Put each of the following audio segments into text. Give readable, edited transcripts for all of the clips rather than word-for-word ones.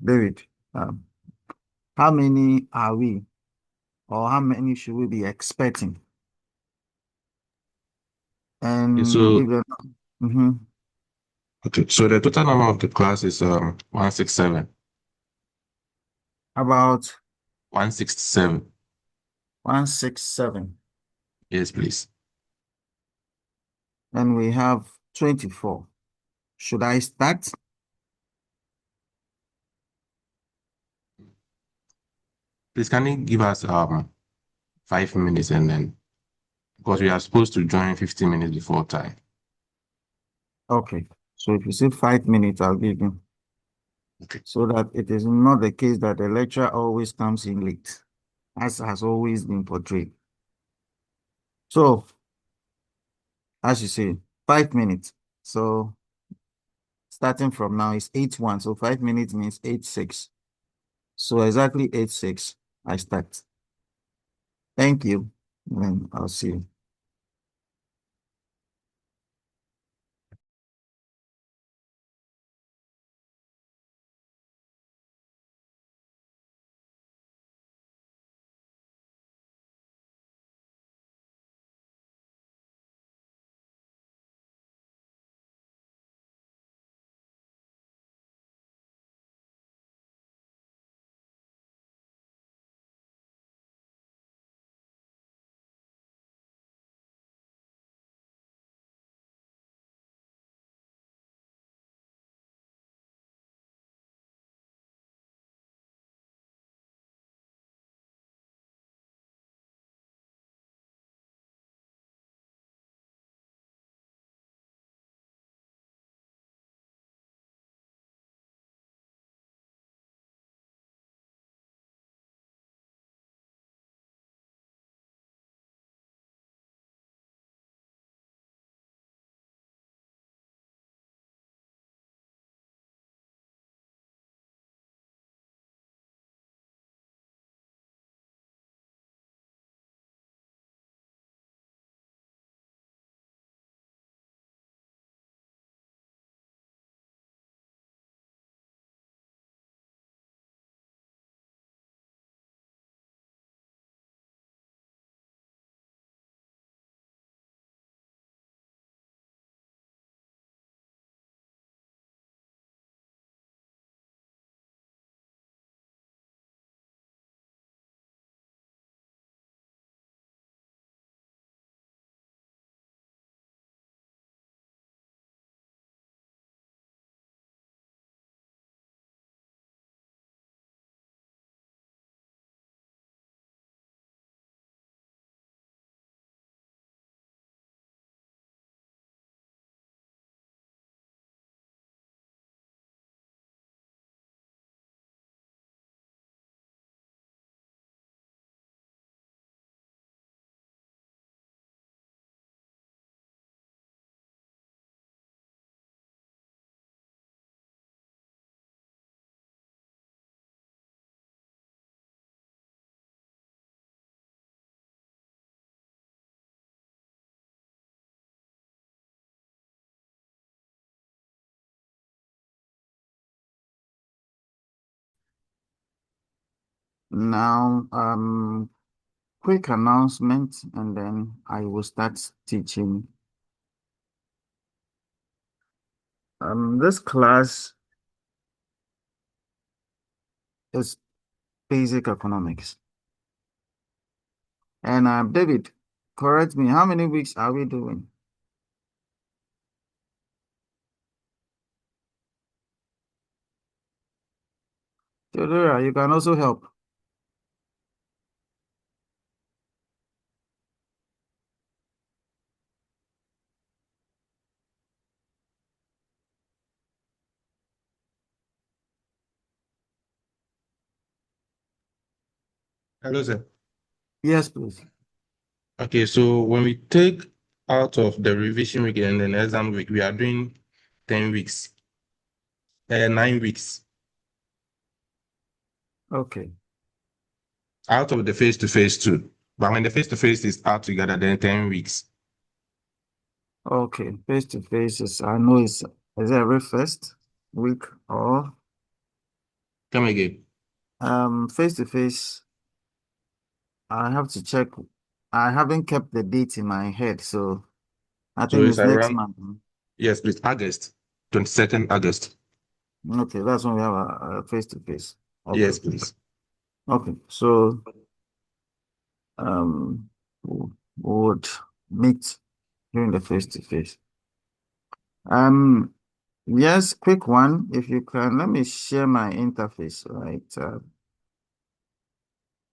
David, um, how many are we, or how many should we be expecting? Okay, And if so they're not, mhm, okay, so the total number of the class is 167. about 167. 167, Yes, please. and we have 24. Should I start? Please, can you give us 5 minutes and then because we are supposed to join 15 minutes before time. Okay. So if you say 5 minutes, I'll give you, Okay. so that it is not the case that the lecturer always comes in late, as has always been portrayed. So, as you say, 5 minutes. So starting from now is 8-1. So 5 minutes means 8-6. So exactly 8-6, I start. Thank you. And I'll see you. Now, quick announcement, and then I will start teaching. This class is basic economics. And David, correct me, how many weeks are we doing? Theodora, you can also help. Hello, sir. Yes, please. Okay, so when we take out of the revision week and then exam week, we are doing 10 weeks, 9 weeks. Okay. Out of the face-to-face too. But when the face-to-face is out together, then 10 weeks. Okay. Face to face is, I know it's, is it every first week or? Come again. Face to face, I have to check. I haven't kept the date in my head, so I So think it's it's next around, month. yes, please, August, 22nd August. Okay, that's when we have a face to face. Okay. Yes, please. Okay. So we would meet during the face to face. Um, yes, quick one. If you can, let me share my interface, right?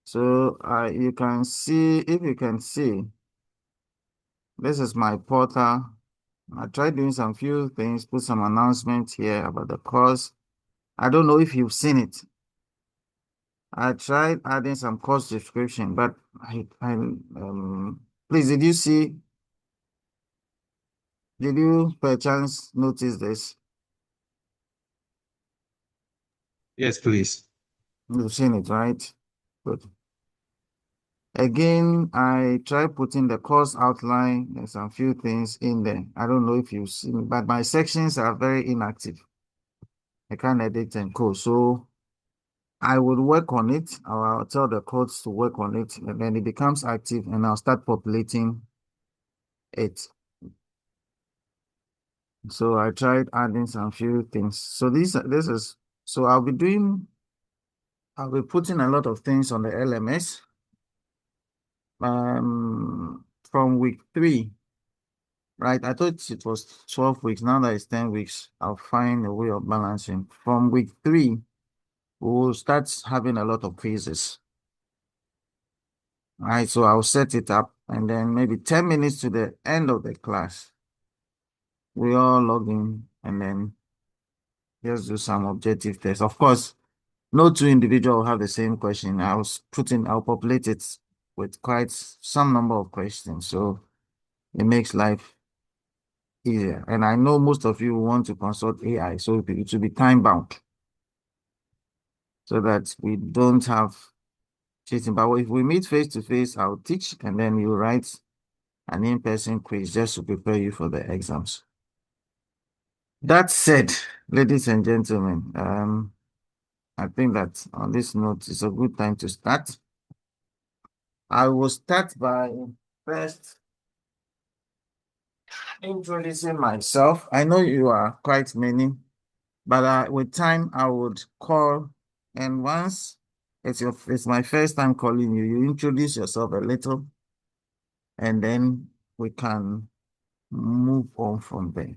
So you can see, if you can see, this is my portal. I tried doing some few things, put some announcements here about the course. I don't know if you've seen it. I tried adding some course description, but please, did you perchance notice this? Yes, please. You've seen it, right? Good. Again, I tried putting the course outline and some few things in there. I don't know if you've seen it, but my sections are very inactive. I can't edit and code. So I will work on it. I'll tell the codes to work on it, and then it becomes active, and I'll start populating it. So I tried adding some few things. So this is so I'll be putting a lot of things on the LMS from week 3, right? I thought it was 12 weeks. Now that it's 10 weeks, I'll find a way of balancing. From week 3, we'll start having a lot of quizzes. All right, so I'll set it up, and then maybe 10 minutes to the end of the class, we all log in and then just do some objective tests. Of course, no two individuals will have the same question. I'll populate it with quite some number of questions. So it makes life easier. And I know most of you want to consult AI, so it will be time bound so that we don't have cheating. But if we meet face to face, I'll teach and then you write an in-person quiz just to prepare you for the exams. That said, ladies and gentlemen, I think that on this note, it's a good time to start. I will start by first introducing myself. I know you are quite many, but with time, I would call, and once it's my first time calling you, you introduce yourself a little, and then we can move on from there.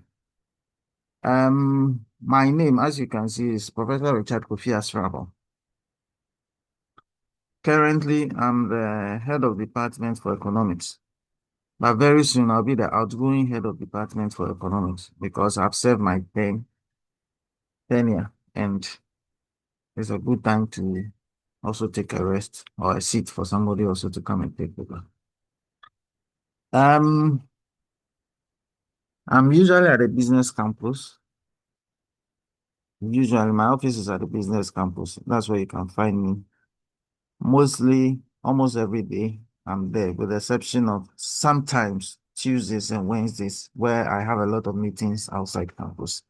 My name, as you can see, is Professor Richard Kofi Asravor. Currently, I'm the head of department for economics, but very soon I'll be the outgoing head of department for economics because I've served my tenure, and it's a good time to also take a rest or a seat for somebody also to come and take over. Um, I'm usually at a business campus. Usually, my office is at the business campus. That's where you can find me. Mostly, almost every day, I'm there, with the exception of sometimes Tuesdays and Wednesdays, where I have a lot of meetings outside campus.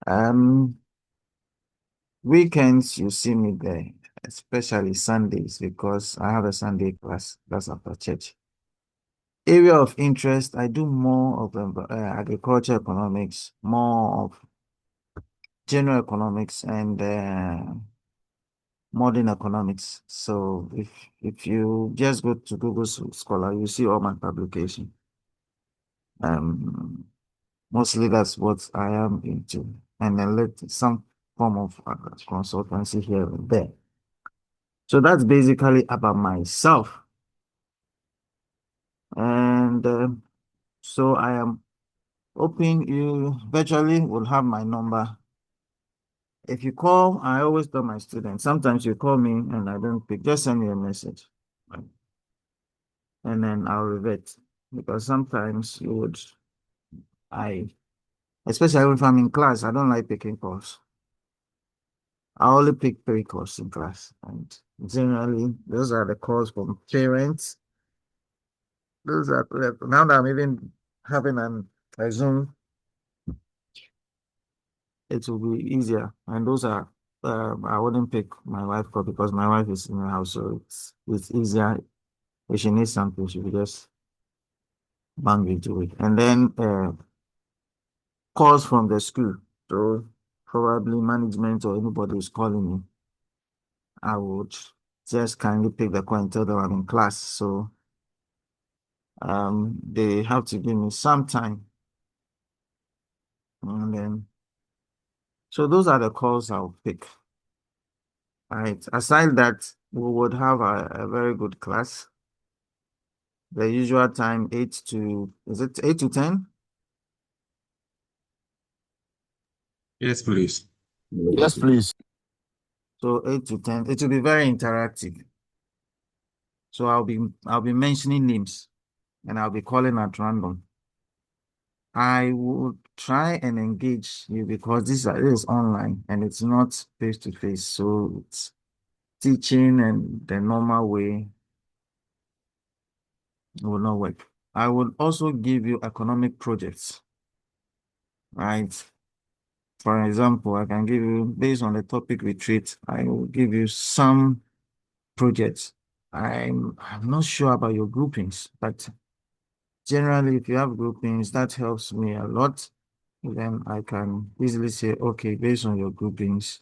Um, Weekends, you see me there, especially Sundays, because I have a Sunday class that's after church. Area of interest, I do more of agriculture economics, more of general economics, and modern economics. So if you just go to Google Scholar, you see all my publication. Um, Mostly that's what I am into, and then let some form of consultancy here and there. So that's basically about myself. And so I am hoping you virtually will have my number. If you call, I always tell my students, sometimes you call me and I don't pick, just send me a message. Right? And then I'll revert. Because sometimes I, especially if I'm in class, I don't like picking calls. I only pick 3 calls in class. And generally, those are the calls from parents. Those are, now that I'm even having a Zoom, it will be easier. And those are I wouldn't pick my wife call because my wife is in the house, so it's easier. If she needs something, she will just bang into it. And then calls from the school. So probably management or anybody is calling me. I would just kindly pick the call and tell them I'm in class. So they have to give me some time. And then so those are the calls I'll pick. Right. Aside that, we would have a very good class. The usual time, 8 to 10? Yes, please. Yes, please. So 8 to 10. It will be very interactive. So I'll be mentioning names and I'll be calling at random. I would try and engage you because this is online and it's not face to face. So it's teaching and the normal way will not work. I would also give you economic projects, right? For example, I can give you, based on the topic we treat, I will give you some projects. I'm not sure about your groupings, but generally, if you have groupings, that helps me a lot. Then I can easily say, okay, based on your groupings,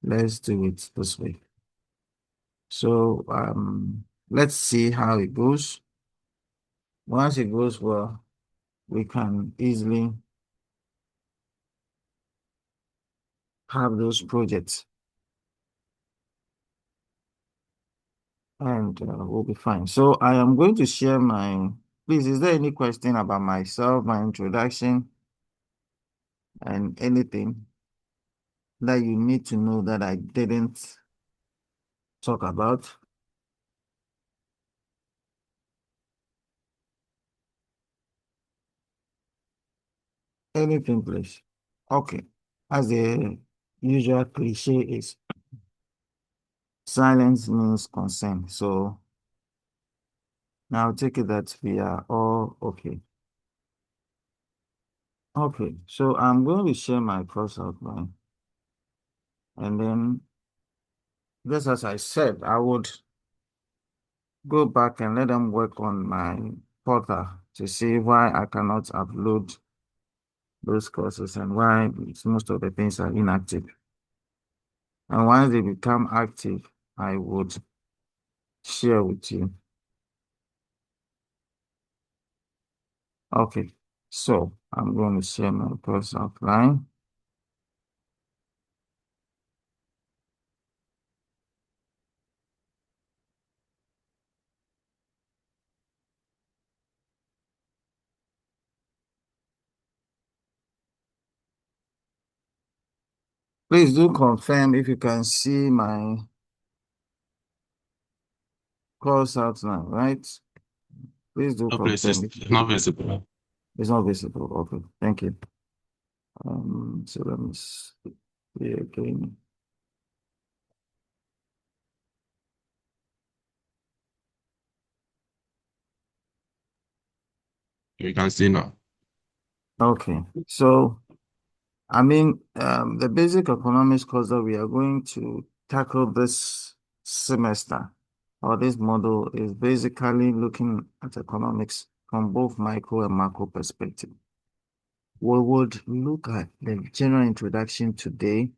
let's do it this way. So let's see how it goes. Once it goes well, we can easily have those projects and we'll be fine. So I am going to share please, is there any question about myself, my introduction, and anything that you need to know that I didn't talk about? Anything, please. Okay. As the usual cliche is, silence means consent. So now take it that we are all okay. Okay, so I'm going to share my course outline. And then, just as I said, I would go back and let them work on my portal to see why I cannot upload those courses and why most of the things are inactive. And once they become active, I would share with you. Okay, so I'm going to share my course outline. Please do confirm if you can see my course outline, right? Please do No, please. confirm if It's not visible. it's not visible. Okay, thank you. So let me see again. You can see now. Okay, so I mean, the basic economics course that we are going to tackle this semester or this model is basically looking at economics from both micro and macro perspective. We would look at the general introduction today.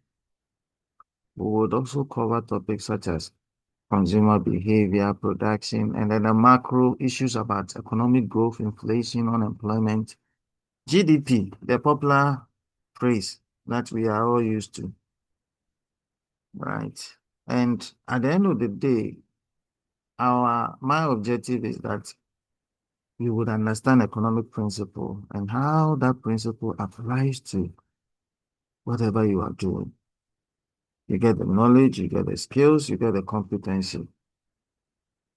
We would also cover topics such as consumer behavior, production, and then the macro issues about economic growth, inflation, unemployment, GDP, the popular phrase that we are all used to, right? And at the end of the day, my objective is that you would understand economic principle and how that principle applies to whatever you are doing. You get the knowledge, you get the skills, you get the competency.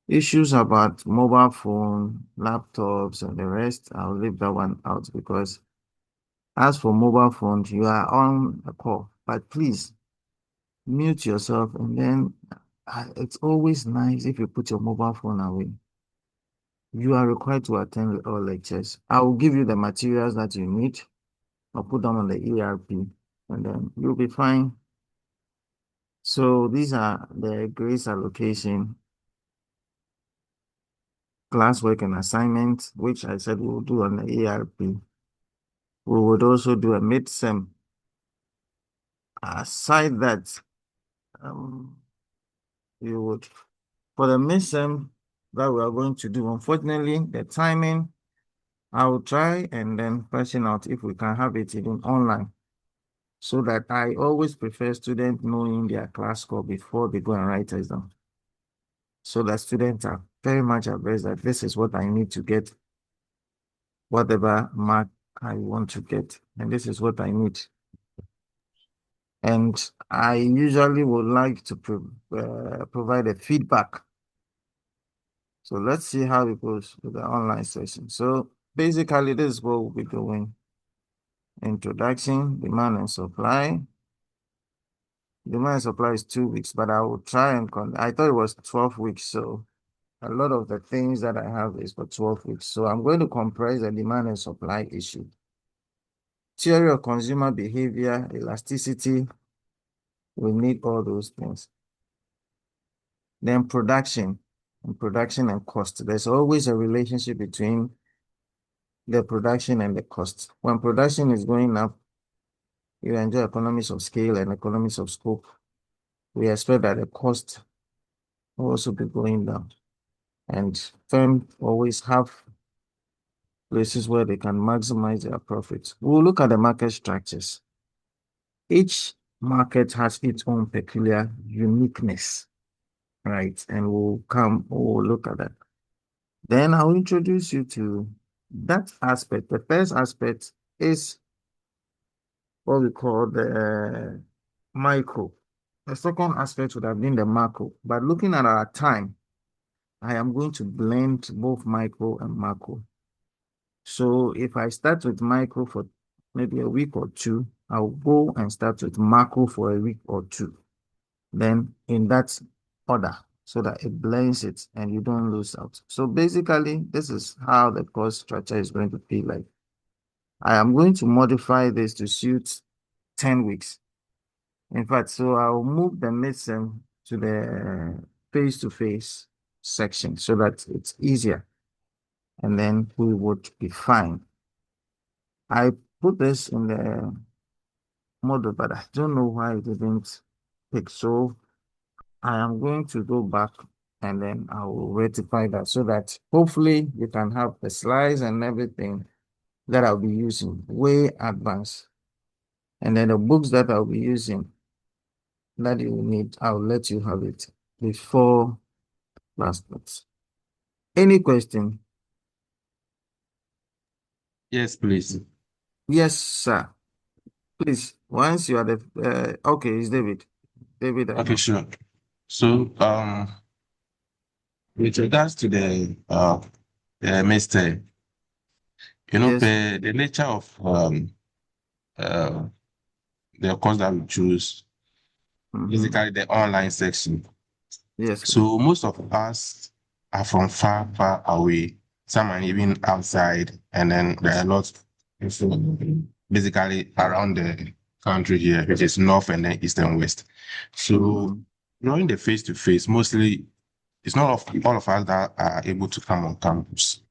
Issues about mobile phone, laptops, and the rest, I'll leave that one out because as for mobile phones, you are on a call. But please mute yourself and then it's always nice if you put your mobile phone away. You are required to attend all lectures. I will give you the materials that you need. I'll put them on the ERP and then you'll be fine. So these are the grace allocation, classwork and assignments, which I said we'll do on the ARP. We would also do a mid-sem. Aside that, um, you would, for the mid-sem that we are going to do, unfortunately, the timing, I will try and then question out if we can have it even online. So that I always prefer students knowing their class score before they go and write exam. So that students are very much aware that this is what I need to get, whatever mark I want to get, and this is what I need. And I usually would like to provide a feedback. So let's see how it goes with the online session. So basically, this is what we'll be doing. Introduction, demand and supply. Demand and supply is 2 weeks, but I will try and I thought it was 12 weeks. So a lot of the things that I have is for 12 weeks. So I'm going to comprise the demand and supply issue. Theory of consumer behavior, elasticity, we need all those things. Then production and cost. There's always a relationship between the production and the cost. When production is going up, you enjoy economies of scale and economies of scope. We expect that the cost will also be going down. And firms always have places where they can maximize their profits. We'll look at the market structures. Each market has its own peculiar uniqueness, right? And we'll look at that. Then I'll introduce you to that aspect. The first aspect is what we call the micro. The second aspect would have been the macro. But looking at our time, I am going to blend both micro and macro. So if I start with micro for maybe a week or two, I'll go and start with macro for a week or two. Then in that order, so that it blends it and you don't lose out. So basically, this is how the course structure is going to be like. I am going to modify this to suit 10 weeks. In fact, so I'll move the midsem to the face-to-face section so that it's easier. And then we would be fine. I put this in the model, but I don't know why it didn't pick. So I am going to go back and then I will rectify that so that hopefully you can have the slides and everything that I'll be using way advanced. And then the books that I'll be using that you will need, I'll let you have it before last notes. Any question? Yes, please. Yes, sir. Please, once you are the okay, it's David. David, I Okay, know. sure. So, with regards to the Mr. Yes. The nature of uh, the course that we choose, Mm-hmm. basically the online section. Yes, please. So most of us are from far, far away. Some are even outside, and then there are a lot basically around the country here, which is north and then east and west. So Mm-hmm. during the face to face, mostly it's not all of us that are able to come on campus.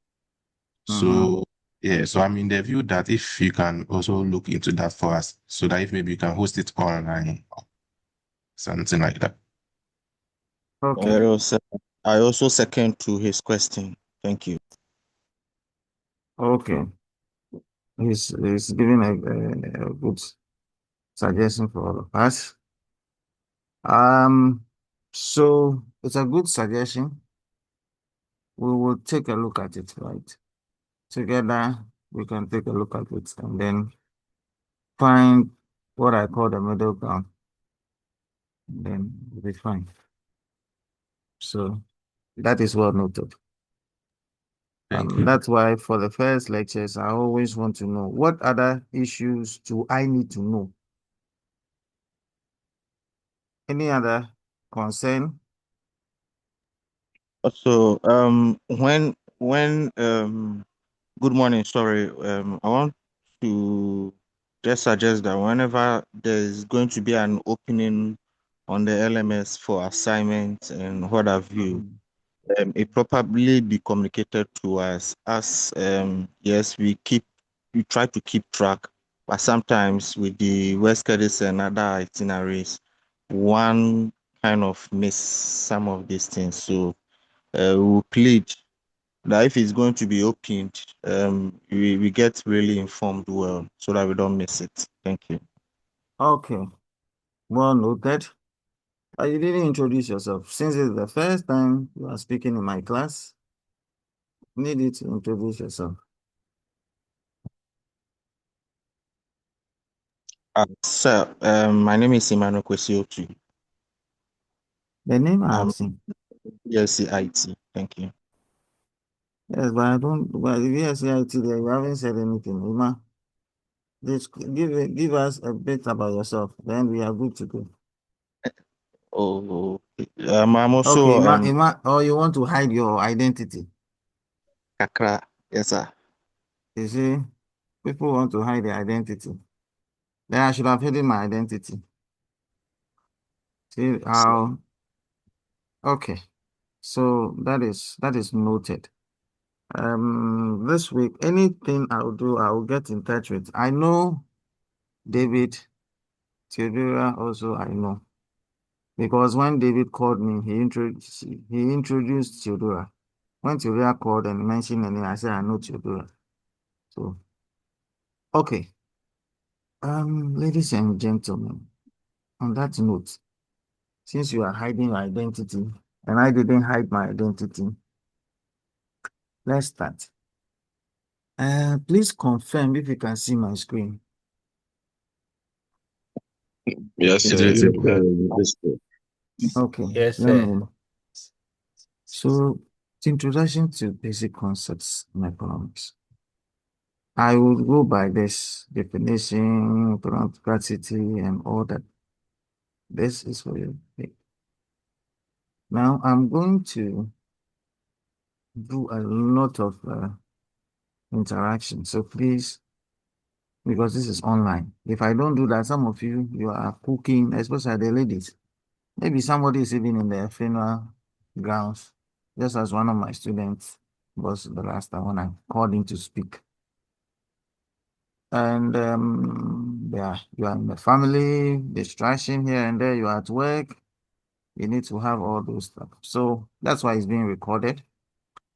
Mm-hmm. So yeah, so I'm in the view that if you can also look into that for us, so that if maybe you can host it online, something like that. Okay. Very well said. I also second to his question. Thank you. Okay. He's giving a good suggestion for all of us. Um, so it's a good suggestion. We will take a look at it, right? Together, we can take a look at it and then find what I call the middle ground. And then we'll be fine. So that is well noted. Thank you. That's why for the first lectures, I always want to know what other issues do I need to know? Any other concern? So, good morning. Sorry, I want to just suggest that whenever there's going to be an opening on the LMS for assignments and what have you, Mm. it probably be communicated to us as yes, we try to keep track, but sometimes with the work schedules and other itineraries, one kind of miss some of these things. So we will plead that if it's going to be opened, we get really informed well so that we don't miss it. Thank you. Okay, well noted. You didn't introduce yourself. Since it's the first time you are speaking in my class, you need you to introduce yourself. Sir, my name is Emmanuel Kwesiotu. The name I have I'm seen. ESCIT. Thank you. Yes, but I don't. But if you say IT there, you haven't said anything. Ima, just give us a bit about yourself. Then we are good to go. Oh, I'm Okay, also Ima, or you want to hide your identity? Kakra. Yes, sir. You see, people want to hide their identity. Then I should have hidden my identity. See So, how? Okay, so that is noted. This week, anything I'll do, I will get in touch with. I know David Theodora also. I know because when David called me, he introduced Theodora. When Theodora called and mentioned the name, I said I know Theodora. So okay, ladies and gentlemen, on that note, since you are hiding your identity and I didn't hide my identity, let's start. Please confirm if you can see my screen. Yes, it yes, is. sir. Yes, sir. Okay, Yes, let sir. me. So, the introduction to basic concepts in economics. I will go by this definition, practicality, and all that. This is for you. Now, I'm going to do a lot of interaction. So please, because this is online, if I don't do that, some of you are cooking, especially the ladies. Maybe somebody is even in the funeral grounds, just as one of my students was the last time when I called him to speak. And yeah, you are in the family, distraction here and there, you are at work, you need to have all those stuff. So that's why it's being recorded.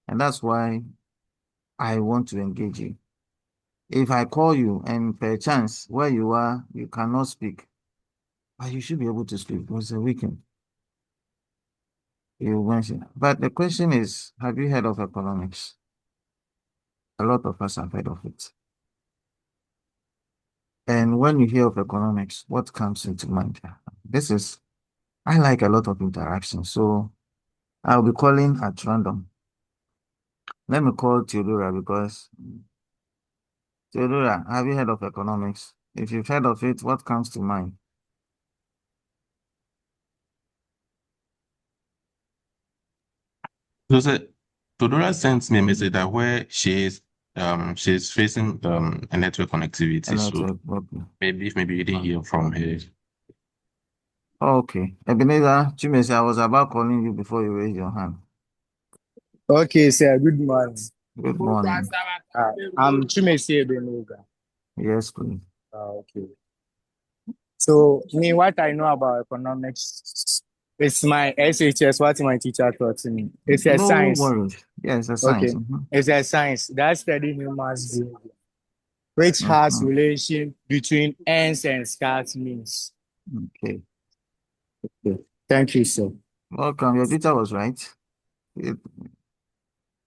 And that's why I want to engage you. If I call you and per chance where you are, you cannot speak, but you should be able to speak because it's a weekend. You mentioned. But the question is, have you heard of economics? A lot of us have heard of it. And when you hear of economics, what comes into mind? This is, I like a lot of interaction. So I'll be calling at random. Let me call Theodora because Theodora, have you heard of economics? If you've heard of it, what comes to mind? So, sir, Todora sent me a message that where she's facing a network connectivity. And So network, okay. maybe you didn't hear from her. Okay. Ebenezer, Chimese, I was about calling you before you raised your hand. Okay, sir. Good morning. Good morning. I'm Chimesi Ebenuga. Yes, please. Okay. So, me, what I know about economics, it's my SHS, what my teacher taught me. It's a No science. worries. Yes, a science. Okay. Mhm. It's a science that study human behavior, which has Mhm. relation between ends and start means. Okay. Okay. Thank you, sir. Welcome. Your teacher was right. It,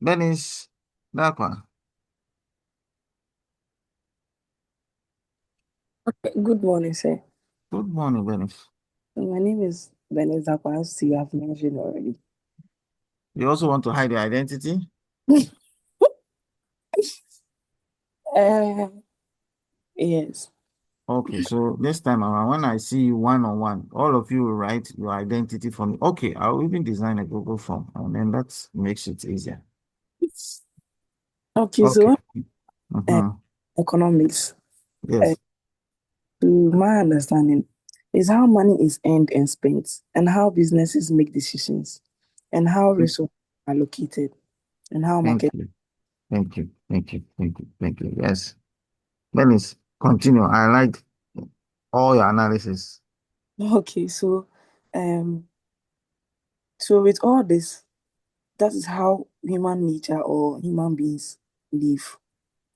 Dennis, that one. Good morning, sir. Good morning, Dennis. My name is Vanessa Kwasi. You have mentioned already. You also want to hide your identity? Uh, yes. Okay, so this time around, when I see you one on one, all of you will write your identity for me. Okay, I'll even design a Google form, and then that makes it easier. Okay, Okay. so uh, Mm-hmm. economics. Uh, Yes. to my understanding, Is how money is earned and spent, and how businesses make decisions, and how resources are allocated, and how Thank market. you. Thank you. Thank you. Thank you. Thank you. Yes. Let's continue. I like all your analysis. Okay, um, so with all this, that is how human nature or human beings live,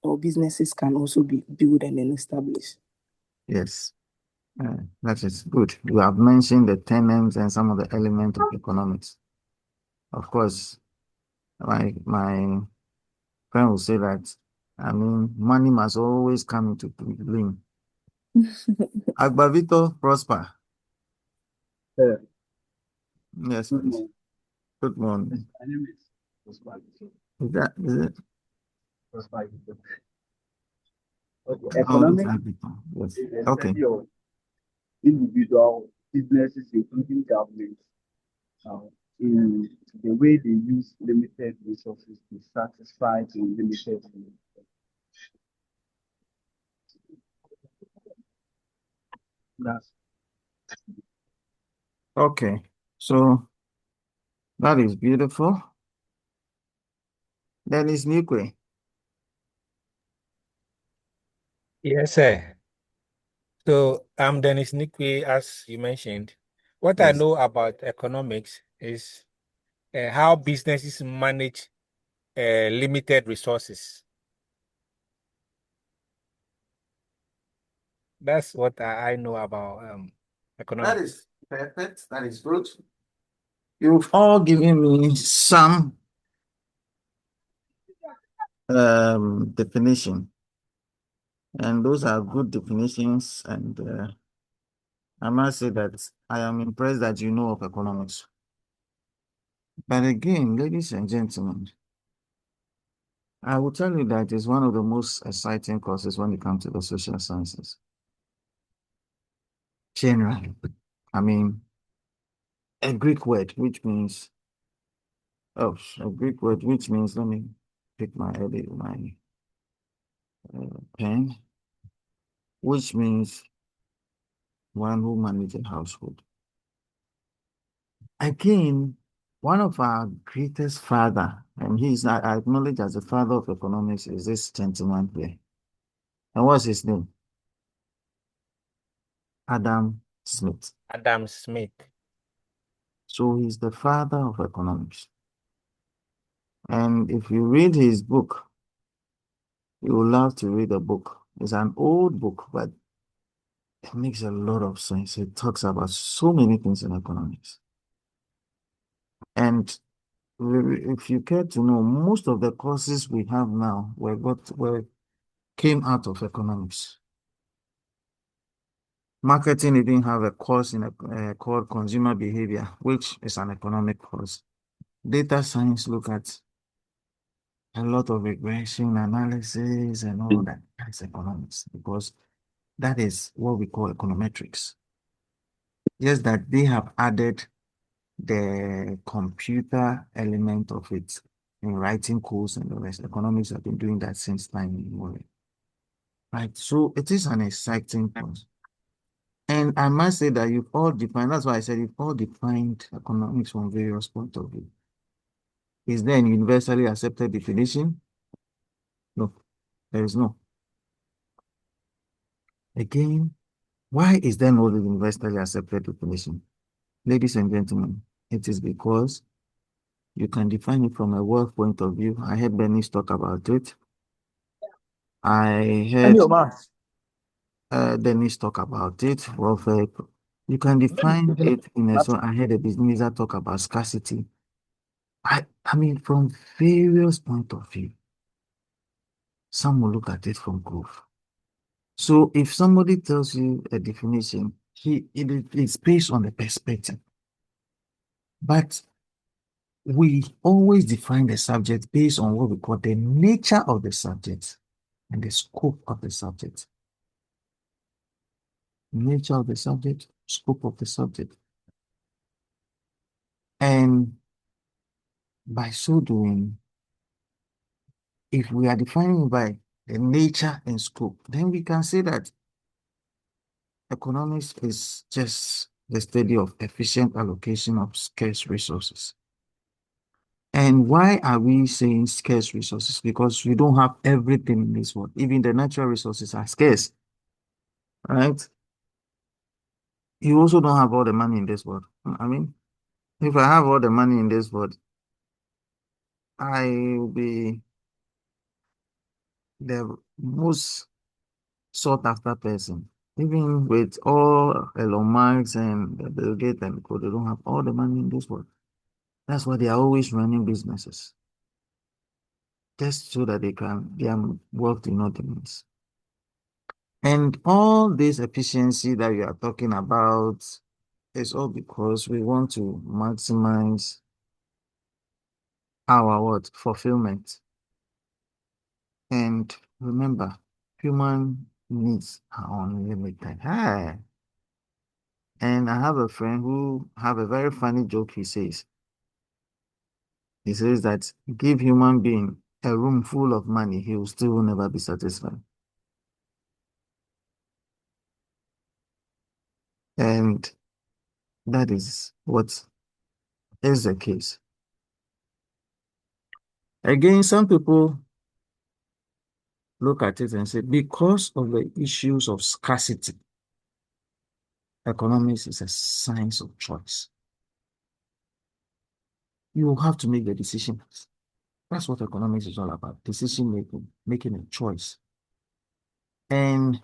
or businesses can also be built and then established. Yes. That is good. You have mentioned the tenets and some of the elements of economics. Of course, my friend will say that, I mean, money must always come into play. Agbavito Prosper. Yeah, Yes, good please. morning. Good morning. My name is Osman. Is it? Osman. Okay, Oh, it's economics Agbavito. Yes. is a Okay. study of individual businesses, including governments, uh, in the way they use limited resources to satisfy the limited needs. That's Okay. So that is beautiful. Then it's Nikwe. Yes, sir. So I'm Dennis Nikwe, as you mentioned. What I Yes. know about economics is how businesses manage limited resources. That's what I know about That economics. is perfect. That is good. You've all given me some definition, and those are good definitions. And I must say that I am impressed that you know of economics. But again, ladies and gentlemen, I will tell you that it's one of the most exciting courses when it comes to the social sciences. Generally, I mean, a Greek word which means a Greek word which means let me pick my pen, which means one who manages a household. Again, one of our greatest father, and he's acknowledged as the father of economics, is this gentleman here. And what's his name? Adam Smith. Adam Smith. So he's the father of economics. And if you read his book, you will love to read the book. It's an old book, but it makes a lot of sense. It talks about so many things in economics. And if you care to know, most of the courses we have now were came out of economics. Marketing didn't have a course called consumer behavior, which is an economic course. Data science look at a lot of regression analysis and all that. That's economics because that is what we call econometrics. Just that they have added the computer element of it in writing codes and the rest. Economics have been doing that since time immemorial. Right. So it is an exciting course. And I must say that you've all defined, that's why I said you've all defined economics from various points of view. Is there an universally accepted definition? No, there is no. Again, why is there no universally accepted definition? Ladies and gentlemen, it is because you can define it from a wealth point of view. I heard Bernice talk about it. I heard Dennis talk about it. Welfare. You can define it in a so I heard a business talk about scarcity. I mean, from various point of view, some will look at it from growth. So if somebody tells you a definition, it's based on the perspective. But we always define the subject based on what we call the nature of the subject and the scope of the subject. Nature of the subject, scope of the subject. And by so doing, if we are defining by the nature and scope, then we can say that economics is just the study of efficient allocation of scarce resources. And why are we saying scarce resources? Because we don't have everything in this world. Even the natural resources are scarce, right? You also don't have all the money in this world. I mean, if I have all the money in this world, I will be the most sought after person. Even with all Elon Musk and Bill Gates and co, they don't have all the money in this world. That's why they are always running businesses, just so that they can their wealth do not diminish. And all this efficiency that you are talking about is all because we want to maximize our what fulfillment. And remember, human needs are unlimited. Hi. And I have a friend who have a very funny joke. He says that give human being a room full of money, he will still never be satisfied. And that is what is the case. Again, some people look at it and say, because of the issues of scarcity, economics is a science of choice. You have to make the decision. That's what economics is all about, decision making, making a choice. And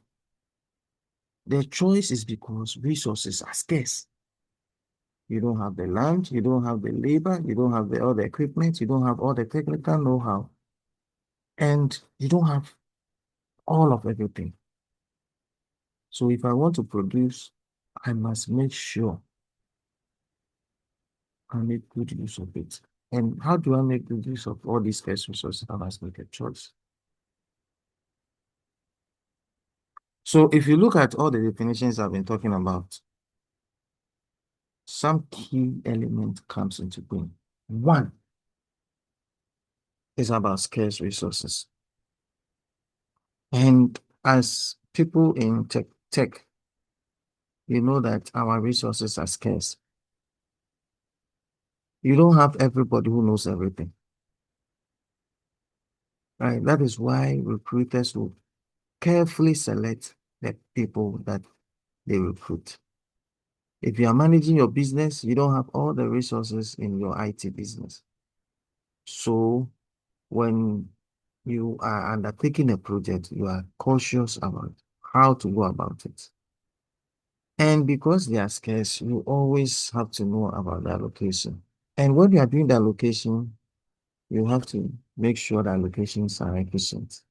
the choice is because resources are scarce. You don't have the land, you don't have the labor, you don't have all the equipment, you don't have all the technical know-how, and you don't have all of everything. So if I want to produce, I must make sure I make good use of it. And how do I make good use of all these scarce resources? I must make a choice. So if you look at all the definitions I've been talking about, some key element comes into play. One is about scarce resources. And as people in tech, you know that our resources are scarce. You don't have everybody who knows everything. Right? That is why recruiters will carefully select the people that they recruit. If you are managing your business, you don't have all the resources in your IT business. So when you are undertaking a project, you are cautious about how to go about it. And because they are scarce, you always have to know about the allocation. And when you are doing the allocation, you have to make sure that allocations are efficient.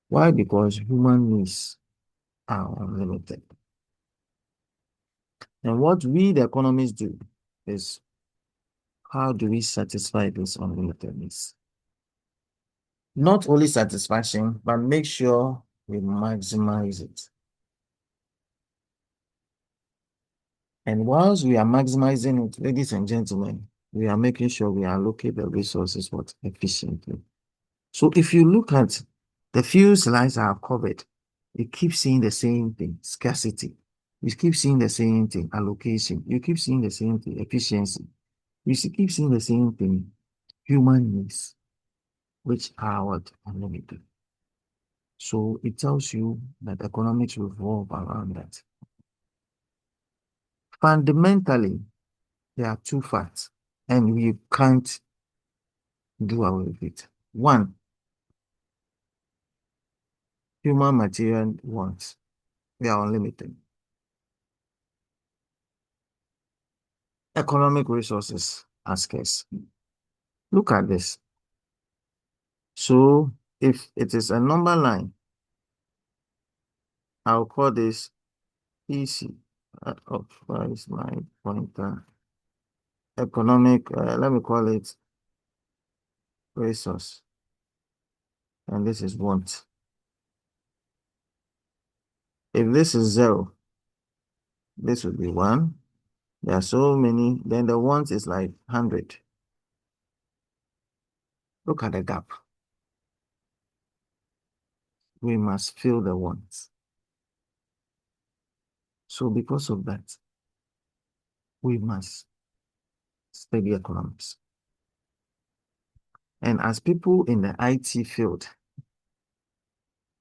Why? Because human needs are unlimited. And what we, the economists, do is how do we satisfy these unlimited needs? Not only satisfaction, but make sure we maximize it. And whilst we are maximizing it, ladies and gentlemen, we are making sure we allocate the resources efficiently. So if you look at the few slides I have covered, you keep seeing the same thing, scarcity. You keep seeing the same thing, allocation. You keep seeing the same thing, efficiency. Keep seeing the same thing, human needs, which are unlimited. So it tells you that economics revolve around that. Fundamentally, there are two facts, and we can't do away with it. One, human material wants, they are unlimited. Economic resources are scarce. Look at this. So if it is a number line, I'll call this EC. Where is my pointer? Economic, let me call it resource. And this is want. If this is 0, this would be 1. There are so many. Then the want is like 100. Look at the gap. We must fill the wants. So because of that, we must study economics. And as people in the IT field,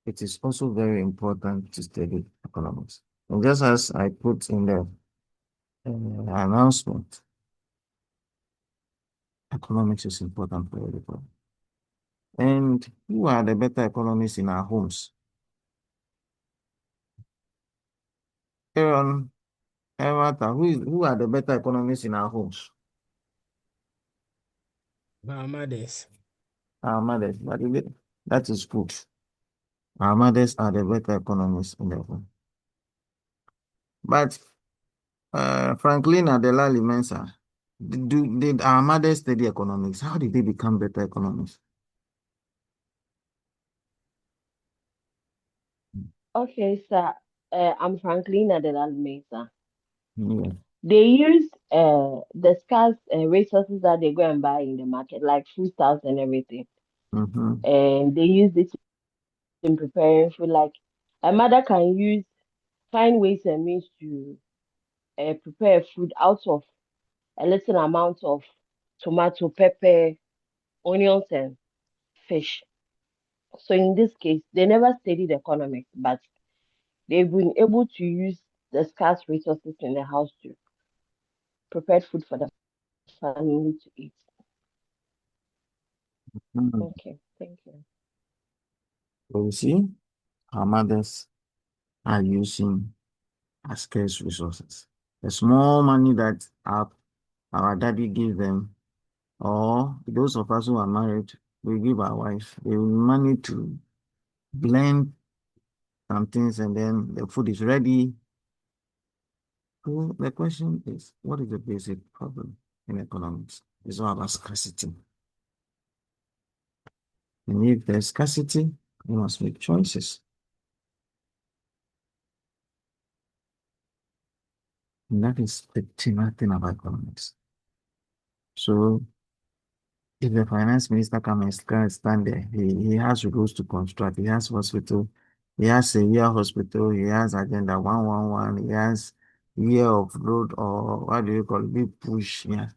it is also very important to study economics. And just as I put in the announcement, economics is important for everybody. And who are the better economists in our homes? Aaron, Martha, who are the better economists in our homes? Our mothers. Our mothers. That is good. Our mothers are the better economists in the home. But Franklin Adelali Mensa, did our mothers study economics? How did they become better economists? Okay, sir. I'm Franklin Adelal Mesa. Yeah. They use the scarce resources that they go and buy in the market, like foodstuffs and everything, Mm-hmm. and they use it in preparing food. Like a mother can find ways and means to prepare food out of a little amount of tomato, pepper, onions, and fish. So in this case, they never studied economics, but they've been able to use the scarce resources in the house to prepare food for the family to eat. Mm. Okay, thank you. So you see, our mothers are using scarce resources. The small money that our daddy give them, or those of us who are married, we give our wife the money to blend some things and then the food is ready. So the question is, what is the basic problem in economics? It's all about scarcity. And if there's scarcity, you must make choices. And that is the general thing about economics. So if the finance minister can stand there, he has rules to construct. He has hospital, he has a year hospital, he has agenda 111, he has year of road or what do you call it, big push. Yeah.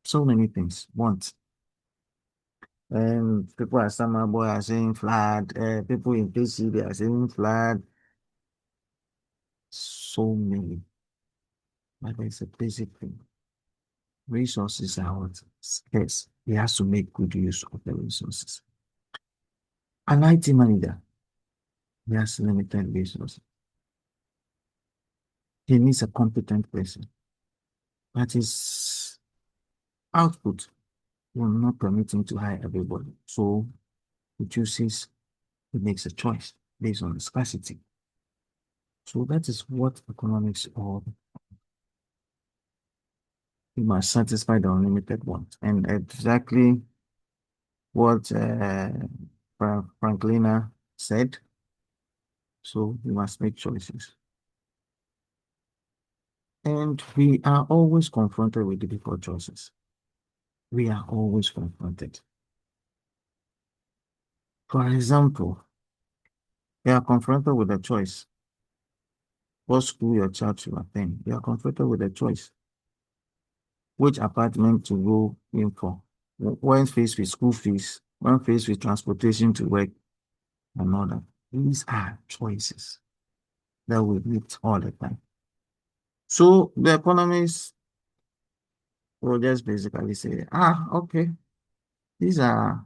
So many things. Want. And people at Summer Boy are saying flood. People in PC they are saying flood. So many. But there's a basic thing. Resources are what? Scarce. He has to make good use of the resources. An IT manager, he has limited resources. He needs a competent person. But his output will not permit him to hire everybody. So he makes a choice based on scarcity. So that is what economics or you must satisfy the unlimited want. And exactly what Franklina said. So we must make choices. And we are always confronted with difficult choices. We are always confronted. For example, you are confronted with a choice. What school your child should attend? You are confronted with a choice. Which apartment to go in for? When faced with school fees, when faced with transportation to work, and all that. These are choices that we meet all the time. So the economists will just basically say, okay, these are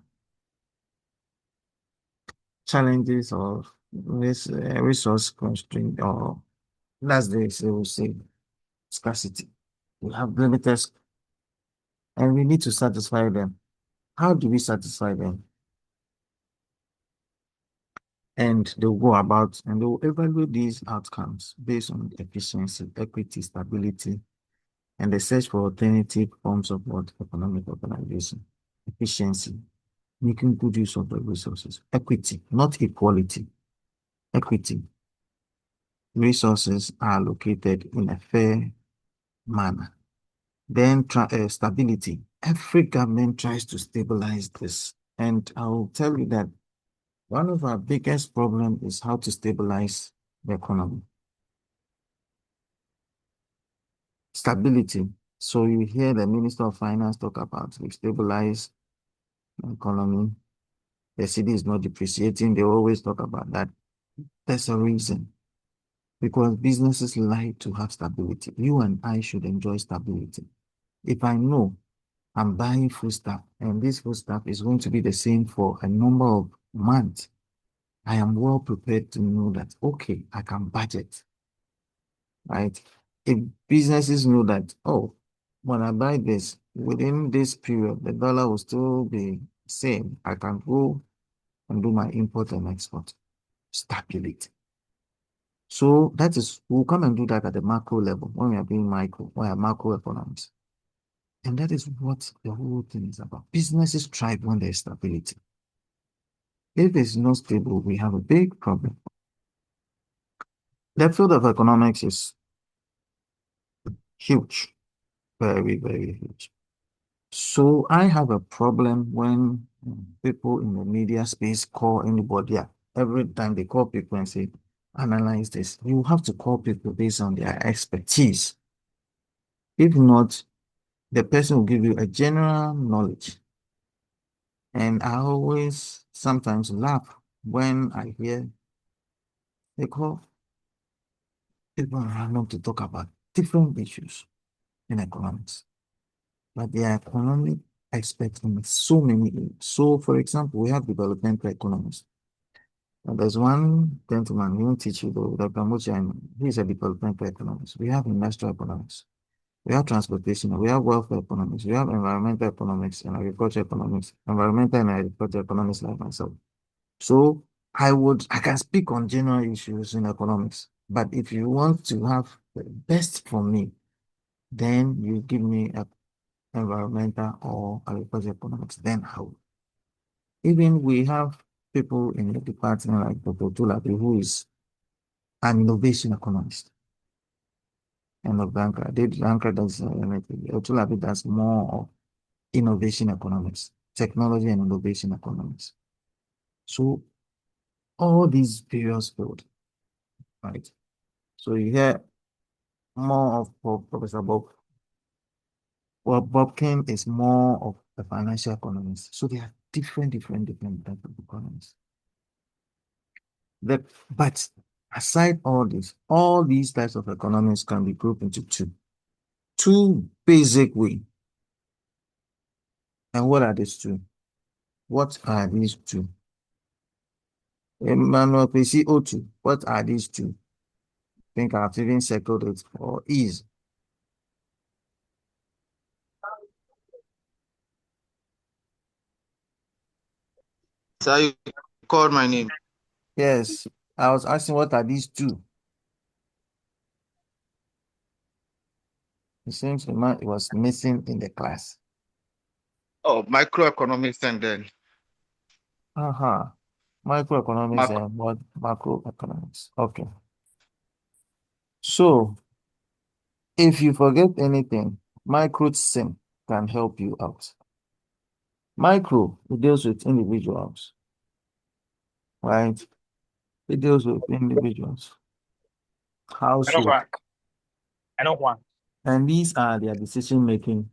challenges of this resource constraint, or that's the they will say scarcity. We have limited, and we need to satisfy them. How do we satisfy them? And they'll go about and they'll evaluate these outcomes based on efficiency, equity, stability, and the search for alternative forms of what economic organization. Efficiency, making good use of the resources. Equity, not equality. Equity. Resources are allocated in a fair manner. Then stability. Every government tries to stabilize this. And I will tell you that one of our biggest problems is how to stabilize the economy. stability. So you hear the Minister of Finance talk about we stabilize the economy. The cedi is not depreciating. They always talk about that. There's a reason. Because businesses like to have stability. You and I should enjoy stability. If I know I'm buying food stuff and this food stuff is going to be the same for a number of months, I am well prepared to know that, okay, I can budget, right? If businesses know that, oh, when I buy this, within this period, the dollar will still be same, I can go and do my import and export. Stability. So that is, we'll come and do that at the macro level when we are doing micro, or macroeconomics. And that is what the whole thing is about. Businesses thrive when there's stability. If it's not stable, we have a big problem. The field of economics is huge, very, very huge. So I have a problem when people in the media space call anybody up. Every time they call people and say, analyze this, you have to call people based on their expertise. If not, the person will give you a general knowledge. And I always sometimes laugh when I hear they call people random to talk about different issues in economics, but they are economic experts in so many areas. So, for example, we have developmental economists. And there's one gentleman, he won't teach you though, Dr. Mochi, he's a developmental economist. We have industrial economics. We have transportation, we have welfare economics, we have environmental economics and agriculture economics, environmental and agriculture economics like myself. So I can speak on general issues in economics, but if you want to have the best from me, then you give me a environmental or agriculture economics, then how? Even we have people in the department like Dr. Tulabi, who is an innovation economist. And of Dankra, Dankra does Tulabi does more of innovation economics, technology and innovation economics. So all these various fields, right? So you hear more of Professor Bob. Well, Bob King is more of a financial economist. So they are different type of economists. But aside all these types of economics can be grouped into two basic way. And what are these two? What are these two? Emmanuel PCO2. What are these two? I think I've even circled it for ease. So you called my name. Yes, I was asking what are these two? It seems the man was missing in the class. Oh, microeconomics and then Uh-huh. Microeconomics macro. and what macroeconomics. Okay. So if you forget anything, micro sim can help you out. Micro, it deals with individuals, right? It deals with individuals, I don't household, want. I don't want. and these are their decision making.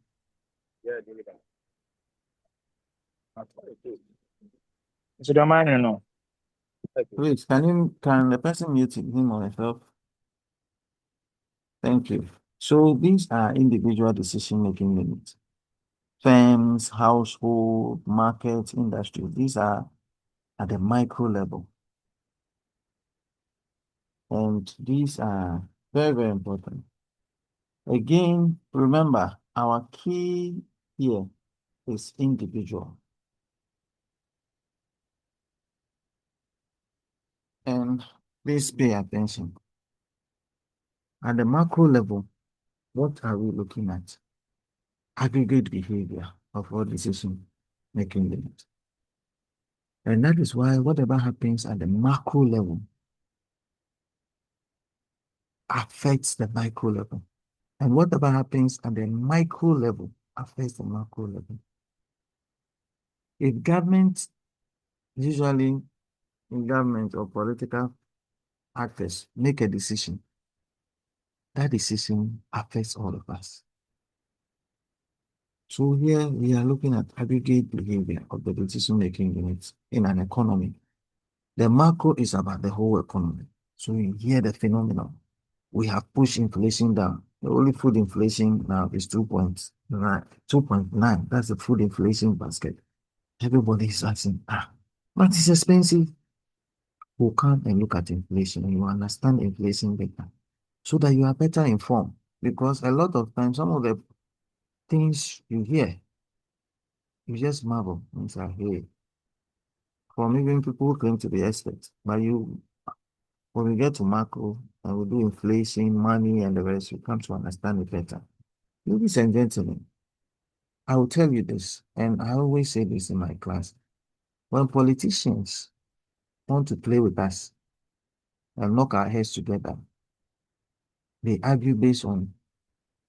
So don't mind, you know. Wait, can the person mute him or herself? Thank you. So these are individual decision making units. Firms, household, market, industry. These are at the micro level. And these are very, very important. Again, remember, our key here is individual. And please pay attention. At the macro level, what are we looking at? Aggregate behavior of all decision making units. And that is why whatever happens at the macro level affects the micro level. And whatever happens at the micro level affects the macro level. If government, usually in government or political actors make a decision, that decision affects all of us. So here we are looking at aggregate behavior of the decision-making units in an economy. The macro is about the whole economy. So you hear the phenomenon. We have pushed inflation down. The only food inflation now is 2.9, 2.9. That's the food inflation basket. Everybody is asking, but it's expensive. Who come and look at inflation and you understand inflation better so that you are better informed. Because a lot of times, some of the things you hear, you just marvel and say, hey, from even people who claim to be experts, but when we get to macro and we do inflation, money, and the rest, you come to understand it better. Ladies and gentlemen, I will tell you this, and I always say this in my class. When politicians want to play with us and knock our heads together, they argue based on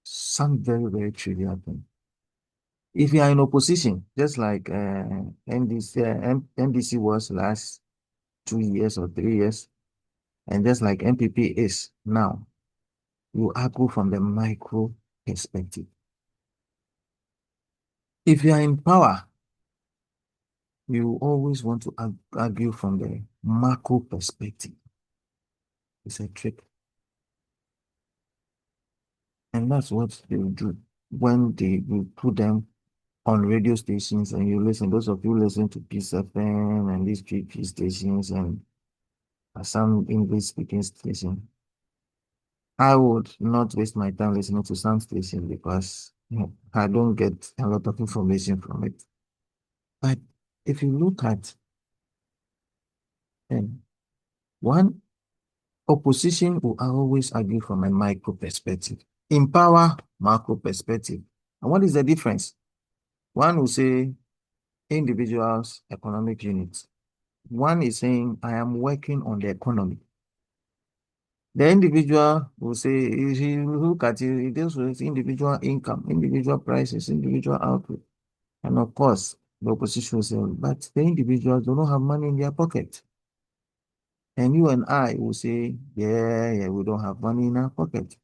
some very, very trivial thing. If you are in opposition, just like NDC was last 2 years or 3 years, and just like MPP is now, you argue from the micro perspective. If you are in power, you always want to argue from the macro perspective. It's a trick. And that's what they will do when they will put them on radio stations and you listen. Those of you listen to Peace FM and these PP stations and some English speaking station. I would not waste my time listening to some station because I don't get a lot of information from it. But if you look at one, opposition will always argue from a micro perspective. In power, macro perspective. And what is the difference? One will say individuals, economic units. One is saying, I am working on the economy. The individual will say, if you look at it, it deals with individual income, individual prices, individual output. And of course, the opposition will say, but the individuals do not have money in their pocket. And you and I will say, yeah, we don't have money in our pocket.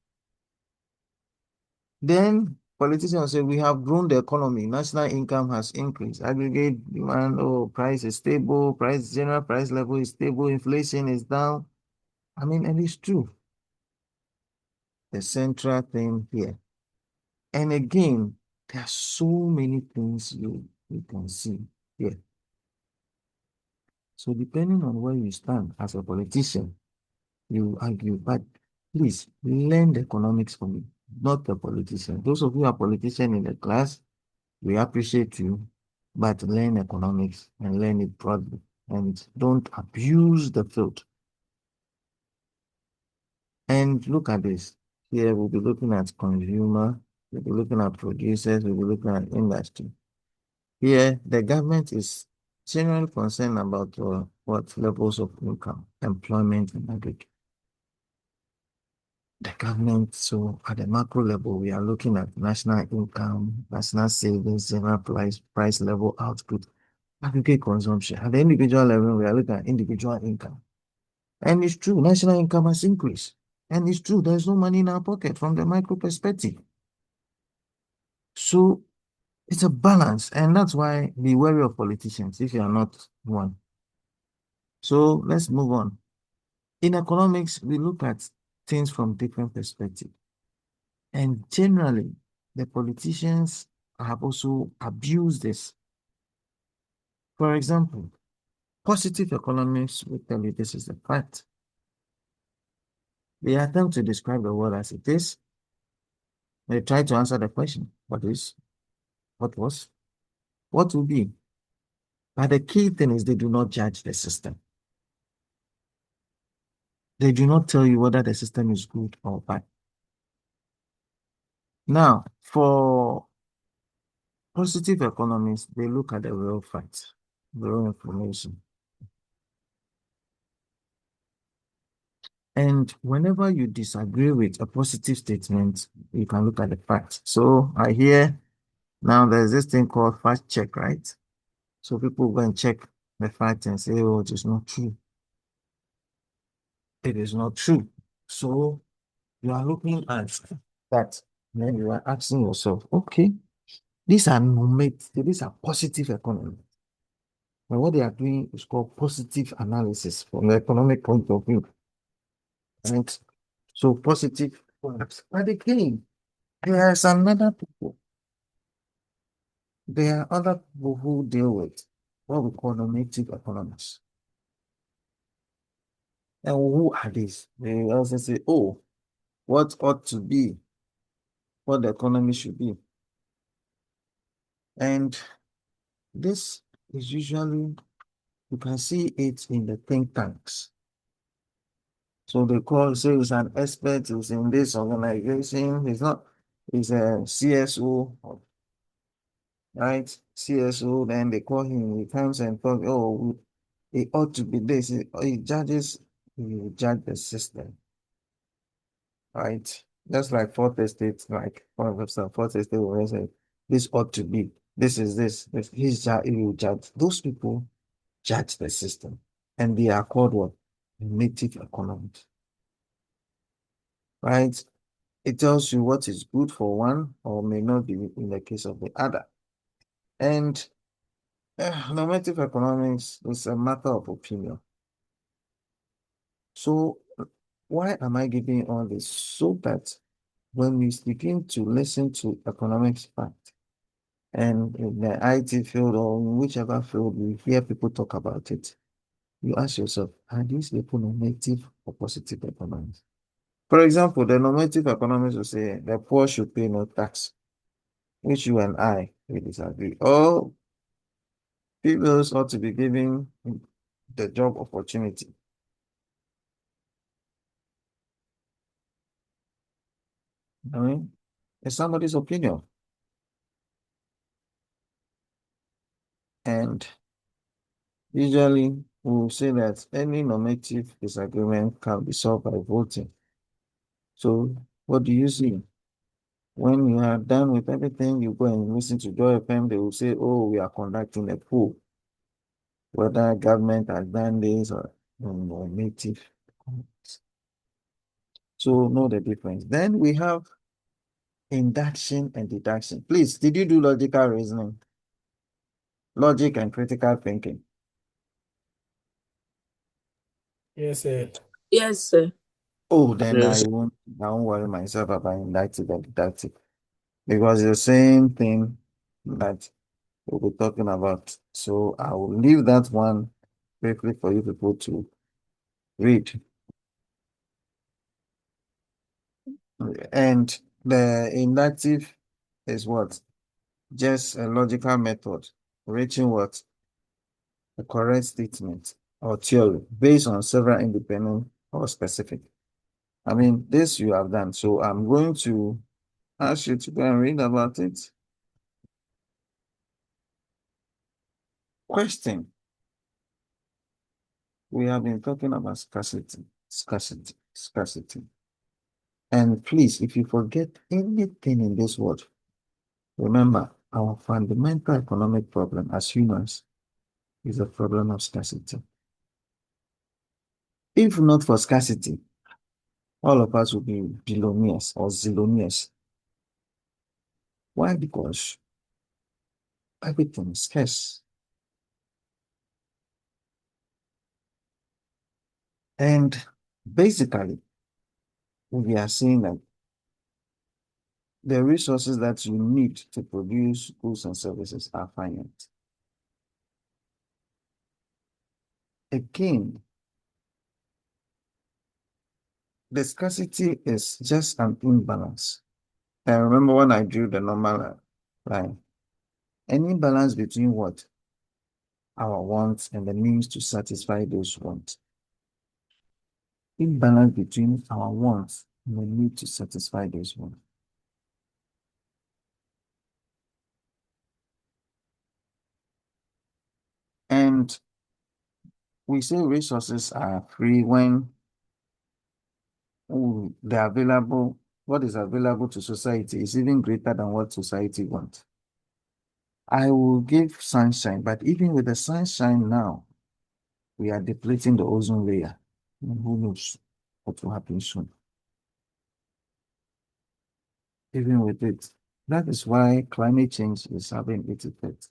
Then politicians will say, we have grown the economy, national income has increased, aggregate demand, price is stable, general price level is stable, inflation is down. I mean, and it's true. The central thing here. And again, there are so many things you can see here. So depending on where you stand as a politician, you argue, but please learn the economics from me, not the politician. Those of you who are politicians in the class, we appreciate you, but learn economics and learn it broadly and don't abuse the field. And look at this. Here we'll be looking at consumer, we'll be looking at producers, we'll be looking at industry. Here, the government is generally concerned about what levels of income, employment, and aggregate. The government, so at the macro level, we are looking at national income, national savings, general price level, output, aggregate consumption. At the individual level, we are looking at individual income. And it's true, national income has increased. And it's true, there's no money in our pocket from the micro perspective. So it's a balance, and that's why be wary of politicians if you are not one. So let's move on. In economics, we look at things from different perspectives. And generally, the politicians have also abused this. For example, positive economics will tell you this is the fact. They attempt to describe the world as it is. They try to answer the question, what is, what was, what will be. But the key thing is they do not judge the system. They do not tell you whether the system is good or bad. Now, for positive economists, they look at the real facts, the real information. And whenever you disagree with a positive statement, you can look at the facts. So I hear now there's this thing called fact check, right? So people go and check the fact and say, it is not true. It is not true. So You are looking at that, then you are asking yourself, okay, these are normative, these are positive economy. But what they are doing is called positive analysis from the economic point of view. Right? So positive collapse. But again, there's another people. There are other people who deal with what we call normative economics. And who are these? They also say, oh, what ought to be, what the economy should be. And this is usually, you can see it in the think tanks. So they call, say it's an expert who's in this organization. It's not, it's a CSO, right? CSO, then they call him, he comes and talk, oh, it ought to be this. He judges, he judge the system, right? Just like fourth estate, like fourth estate will say, this ought to be, this is this. He will judge. Those people judge the system. And they are called what? Native economics, right? It tells you what is good for one or may not be in the case of the other. And normative economics is a matter of opinion. So why am I giving all this? So that when we begin to listen to economics fact, and in the IT field or in whichever field we hear people talk about it, you ask yourself, are these people normative or positive economics? For example, the normative economics will say the poor should pay no tax, which you and I will disagree. All females ought to be given the job opportunity. I mean, it's somebody's opinion. And usually we'll say that any normative disagreement can be solved by voting. So what do you see? When you are done with everything, you go and listen to Joy FM, they will say, oh, we are conducting a poll, whether government has done this or normative. So know the difference. Then we have induction and deduction. Please, did you do logical reasoning? Logic and critical thinking. Yes, sir. Yes, sir. Oh, then Yes. I won't worry myself about inductive and deductive because it's the same thing that we'll be talking about. So I will leave that one briefly for you people to read. And the inductive is what? Just a logical method reaching what? A correct statement or theory based on several independent or specific. I mean, this you have done. So I'm going to ask you to go and read about it. Question. We have been talking about scarcity. And please, if you forget anything in this world, remember our fundamental economic problem as humans is a problem of scarcity. If not for scarcity, all of us would be billionaires or zillionaires. Why? Because everything is scarce. And basically, we are seeing that the resources that you need to produce goods and services are finite. Again, the scarcity is just an imbalance. I remember when I drew the normal line, an imbalance between what? Our wants and the means to satisfy those wants. Imbalance between our wants and the need to satisfy those wants. And we say resources are free when they're available. What is available to society is even greater than what society wants. I will give sunshine, but even with the sunshine now, we are depleting the ozone layer. And who knows what will happen soon? even with it. That is why climate change is having its effect.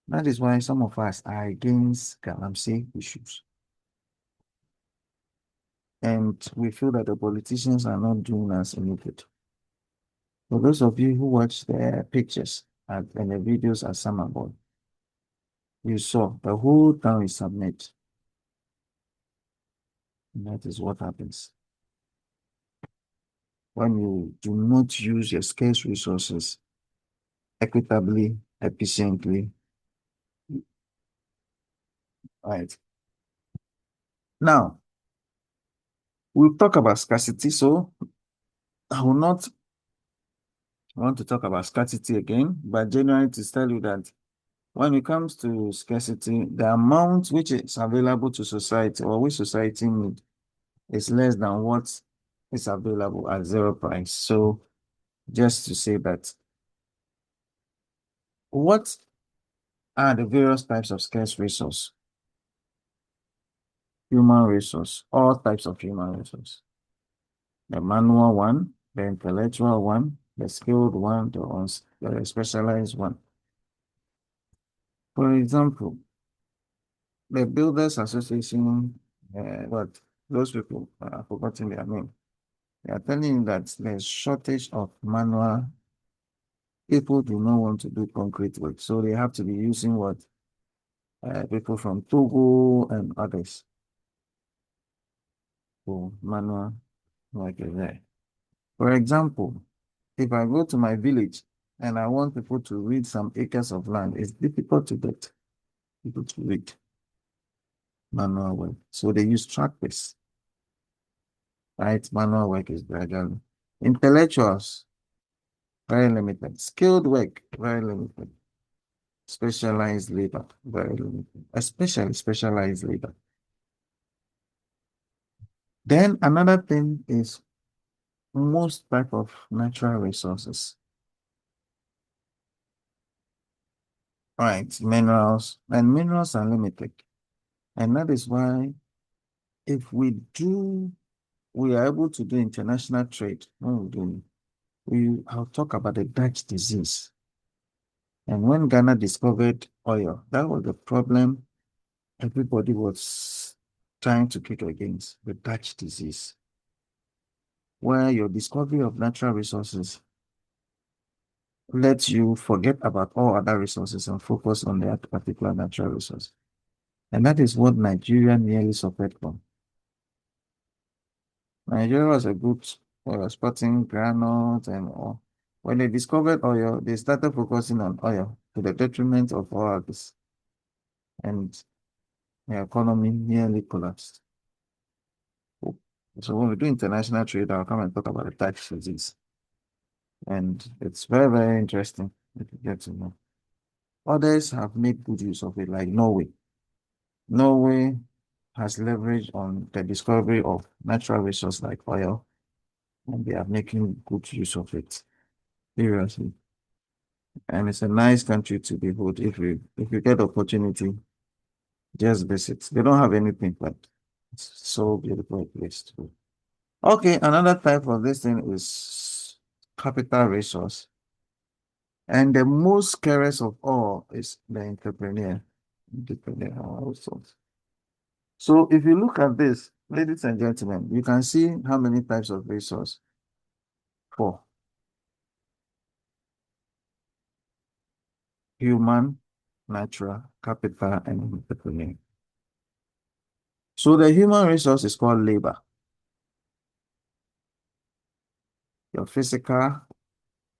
That is why some of us are against galamsey issues. And we feel that the politicians are not doing us any good. For those of you who watch the pictures and the videos at Summerboard, you saw the whole town is submerged. And that is what happens when you do not use your scarce resources equitably, efficiently. Right. Now, we'll talk about scarcity, so I will not want to talk about scarcity again, but generally to tell you that when it comes to scarcity, the amount which is available to society or which society need is less than what is available at zero price. So just to say that, what are the various types of scarce resource? Human resource, all types of human resource. The manual one, the intellectual one, the skilled one, the specialized one. For example, the Builders Association, what those people are forgotten their name. They are telling you that there's shortage of manual. People do not want to do concrete work, so they have to be using what people from Togo and others for manual work is there. For example, if I go to my village and I want people to read some acres of land, it's difficult to get people to read manual work. So they use tractors, right? Manual work is gradual. Intellectuals, very limited. Skilled work, very limited. Specialized labor, very limited. Especially specialized labor. Then another thing is most type of natural resources. Right, minerals, and minerals are limited. And that is why if we are able to do international trade, when we do, I'll talk about the Dutch disease. And when Ghana discovered oil, that was the problem everybody was trying to kick against, the Dutch disease, where your discovery of natural resources lets you forget about all other resources and focus on that particular natural resource. And that is what Nigeria nearly suffered from. Nigeria was a good exporting granules and all. When they discovered oil, they started focusing on oil to the detriment of all others. And the economy nearly collapsed. So when we do international trade, I'll come and talk about the tax disease. And it's very, very interesting if you get to know. Others have made good use of it, like Norway. Norway has leveraged on the discovery of natural resources like oil, and they are making good use of it. Seriously. And it's a nice country to behold. If you get opportunity, just visit. They don't have anything, but it's so beautiful a place to go. Okay, another type of this thing is capital resource. And the most scarce of all is the entrepreneur. Entrepreneur resource. So if you look at this, ladies and gentlemen, you can see how many types of resource. 4. Human, natural, capital, and entrepreneur. So the human resource is called labor. Your physical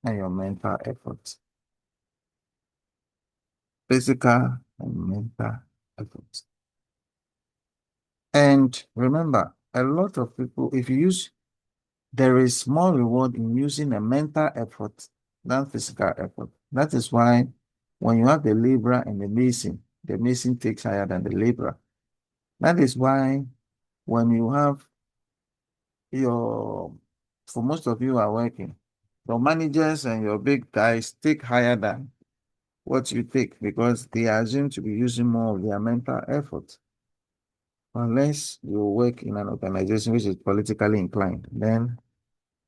and your mental effort. Physical and mental effort. And remember, a lot of people, there is more reward in using a mental effort than physical effort. That is why when you have the laborer and the mason takes higher than the laborer. That is why when you have for most of you are working, your managers and your big guys take higher than what you take because they assume to be using more of their mental effort. Unless you work in an organization which is politically inclined, then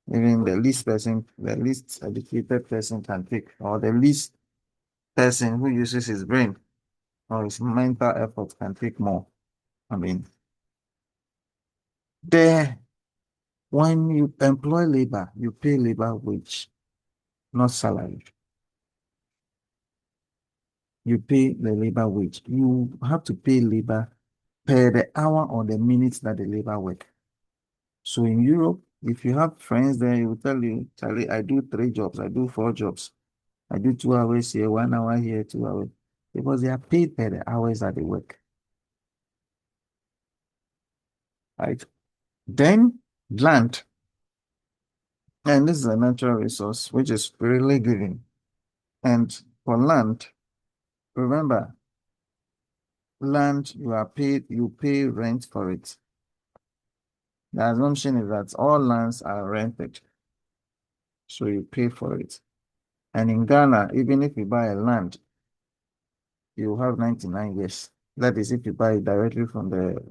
Even the least person, the least educated person can take, or the least person who uses his brain or his mental effort can take more. I mean, there, when you employ labor, you pay labor wage, not salary. You pay the labor wage. You have to pay labor per the hour or the minutes that the labor work. So in Europe, if you have friends there, he will tell you, Charlie, I do 3 jobs, I do 4 jobs. I do 2 hours here, 1 hour here, 2 hours. Because they are paid per the hours that they work. Right? Then land. And this is a natural resource which is freely given. And for land, remember, land you pay rent for it. The assumption is that all lands are rented. So you pay for it. And in Ghana, even if you buy a land, you have 99 years. That is if you buy it directly from the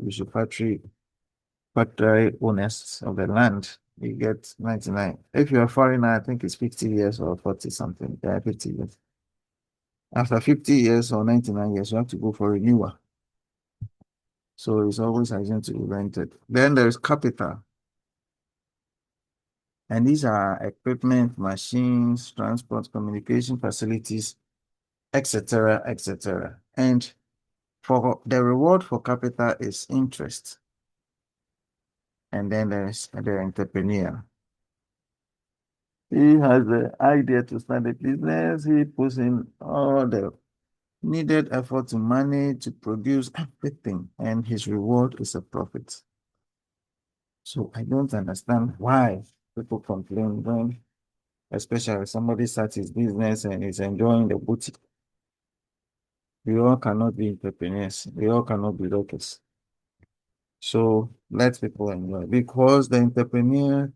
factory owners of the land, you get 99. If you're a foreigner, I think it's 50 years or 40 something. Yeah, 50 years. After 50 years or 99 years, you have to go for renewal. So it's always assumed to be rented. Then there's capital. And these are equipment, machines, transport, communication facilities, etc., etc. And for the reward for capital is interest. And then there's the entrepreneur. He has the idea to start a business. He puts in all the needed effort to manage, to produce everything, and his reward is a profit. So I don't understand why people complain when, especially somebody starts his business and is enjoying the booty. We all cannot be entrepreneurs. We all cannot be workers. So let people enjoy because the entrepreneur,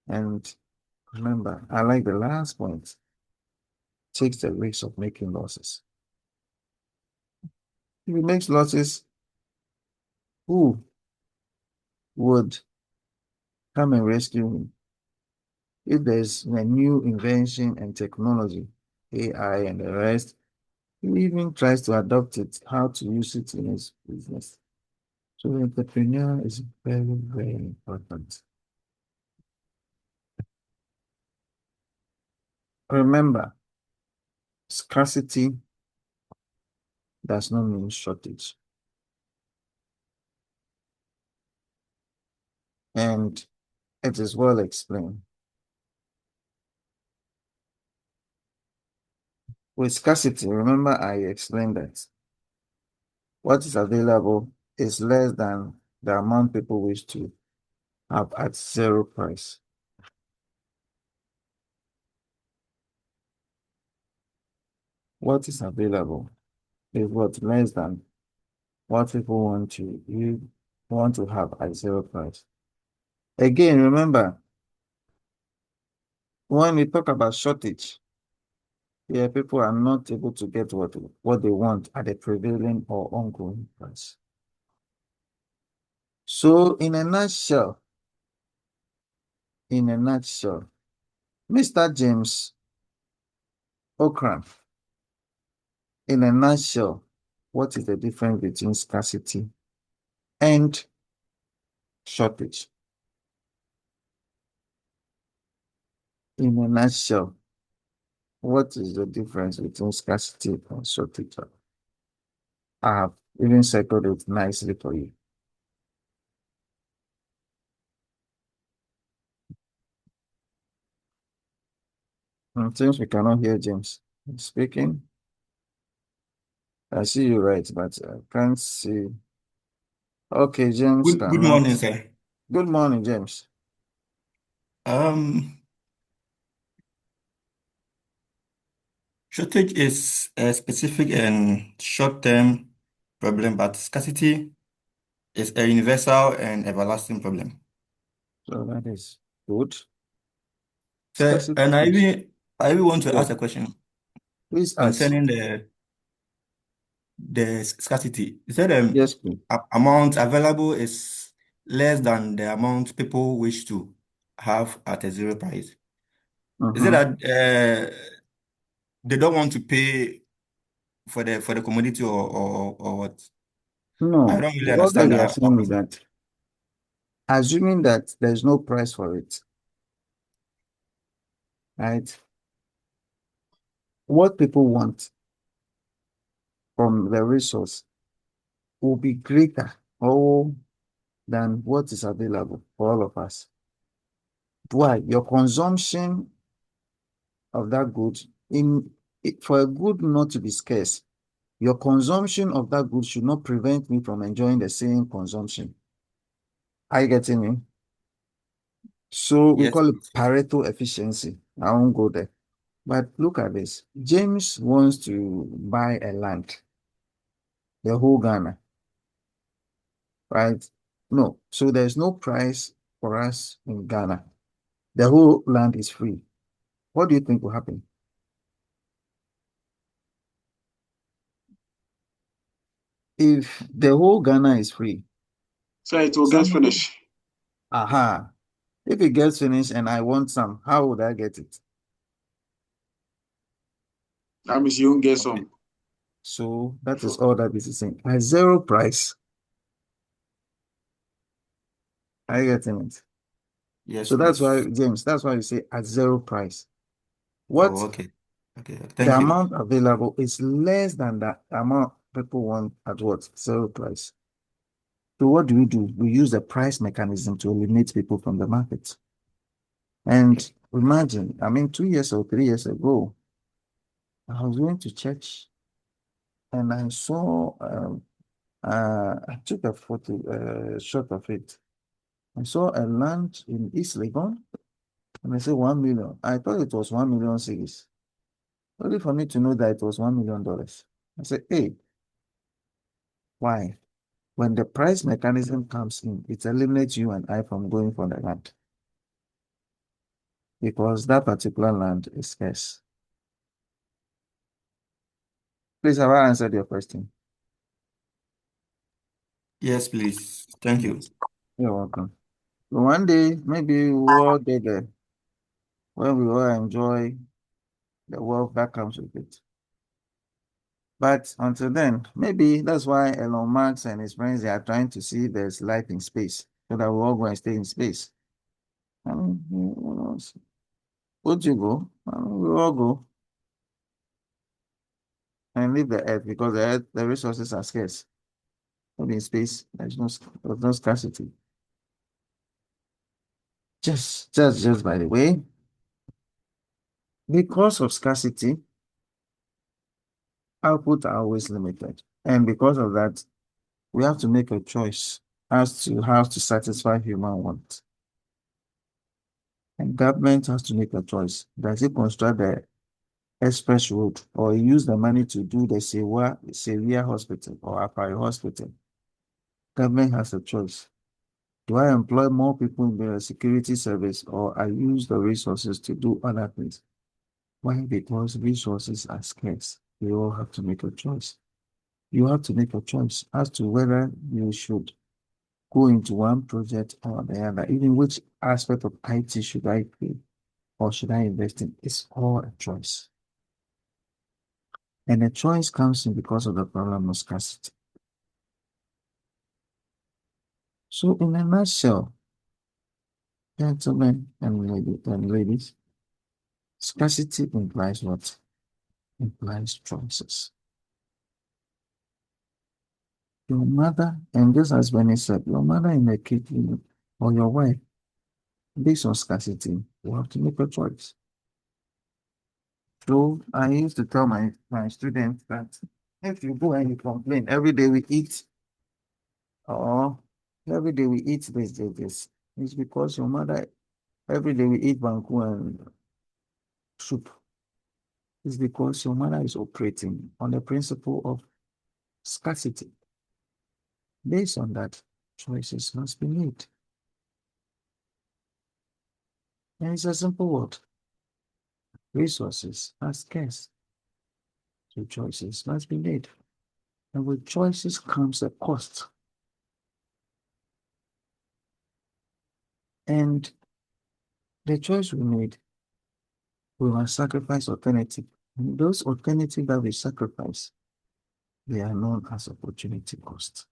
and remember, I like the last point, takes the risk of making losses. If he makes losses, who would come and rescue him? If there's a new invention and technology, AI and the rest, he even tries to adopt it, how to use it in his business. So the entrepreneur is very, very important. Remember, scarcity does not mean shortage. And it is well explained. With scarcity, remember I explained that what is available is less than the amount people wish to have at zero price. What is available is what less than what people want to have at zero price. Again, remember, when we talk about shortage, yeah, people are not able to get what they want at a prevailing or ongoing price. So, in a nutshell, Mr. James Okran, in a nutshell, what is the difference between scarcity and shortage? In a nutshell, what is the difference between scarcity and shortage? I have even circled it nicely for you. Since we cannot hear James speaking, I see you right, but I can't see. Okay, James Good morning, cannot. sir. Good morning, James. Um, Shortage is a specific and short-term problem, but scarcity is a universal and everlasting problem. So that is good. So, Scarcity and is I even want to yes. ask a question Please ask. concerning the scarcity. You said Yes, please. amount available is less than the amount people wish to. have at a zero price? Is it Uh-huh. that they don't want to pay for the commodity or what? I No, don't really what understand we are that. saying is that assuming that there's no price for it, right? What people want from the resource will be greater or than what is available for all of us. Why? Your consumption of that good for a good not to be scarce, your consumption of that good should not prevent me from enjoying the same consumption. Are you getting me? So we Yes, call it please. Pareto efficiency. I won't go there. But look at this. James wants to buy a land, the whole Ghana, right? No. So there's no price for us in Ghana. The whole land is free. What do you think will happen? If the whole Ghana is free, So it will get somebody, finished. aha, if it gets finished and I want some, how would I get it? That means you won't get Okay. some. So that is all that this is saying. At zero price, I get it. Yes, So that's why, please. James, that's why you say at zero price. Oh, What okay. Okay. the Thank you. amount available is less than the amount people want at what? Zero price. So what do? We use the price mechanism to eliminate people from the market. And imagine, I mean, 2 years or 3 years ago, I was going to church and I saw, I took a photo, shot of it. I saw a land in East Legon and I said 1 million. I thought it was 1 million cedis. Only for me to know that it was $1 million. I said, hey, why? When the price mechanism comes in, it eliminates you and I from going for the land because that particular land is scarce. Please, have I answered your question? Yes, please. Thank you. You're welcome. So one day, maybe we'll all get there when we all enjoy the wealth that comes with it. But until then, maybe that's why Elon Musk and his friends they are trying to see there's life in space so that we all go and stay in space. I mean, who knows? Would you go? I mean, we all go and leave the earth because the earth, the resources are scarce. Maybe in space, there's no scarcity. Just by the way, because of scarcity, output are always limited. And because of that, we have to make a choice as to how to satisfy human wants. And government has to make a choice. Does it construct the express road or use the money to do the Severe Hospital or Apari Hospital? Government has a choice. Do I employ more people in the security service or I use the resources to do other things? Why? Because resources are scarce. We all have to make a choice. You have to make a choice as to whether you should go into one project or the other. Even which aspect of IT should I pay or should I invest in? It's all a choice. And the choice comes in because of the problem of scarcity. So, in a nutshell, gentlemen and ladies, scarcity implies what? Implies choices. Your mother, and just as Benny said, your mother in the kitchen or your wife, based on scarcity, you have to make a choice. So I used to tell my students that if you go and you complain every day we eat, or every day we eat this, it's because your mother, every day we eat banku and soup. It's because your mother is operating on the principle of scarcity. Based on that, choices must be made. And it's a simple word. Resources are scarce. So choices must be made. And with choices comes a cost. And the choice we made, we must sacrifice alternative. And those alternatives that we sacrifice, they are known as opportunity cost.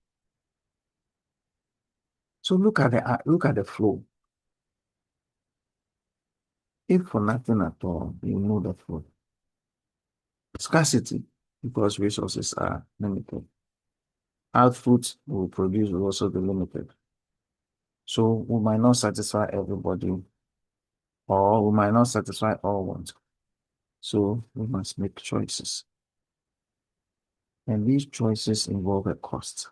So look at the flow. If for nothing at all, you know the flow. Scarcity, because resources are limited. Output we produce will also be limited. So we might not satisfy everybody, or we might not satisfy all wants. So we must make choices. And these choices involve a cost.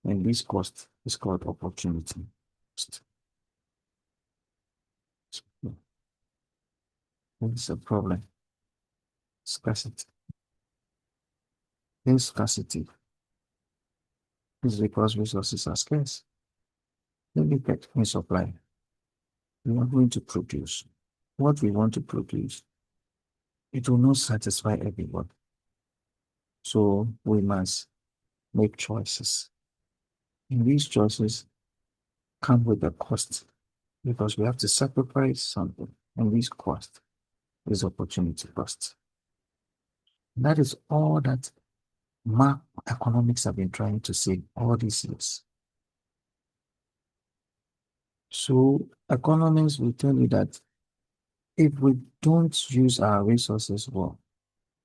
And this cost is called opportunity cost. It's a problem. Scarcity. This scarcity is because resources are scarce. Limited in supply. We are going to produce what we want to produce. It will not satisfy everyone. So we must make choices. And these choices come with a cost because we have to sacrifice something. And this cost is opportunity cost. That is all that macroeconomics have been trying to say all these years. So economists will tell you that if we don't use our resources well,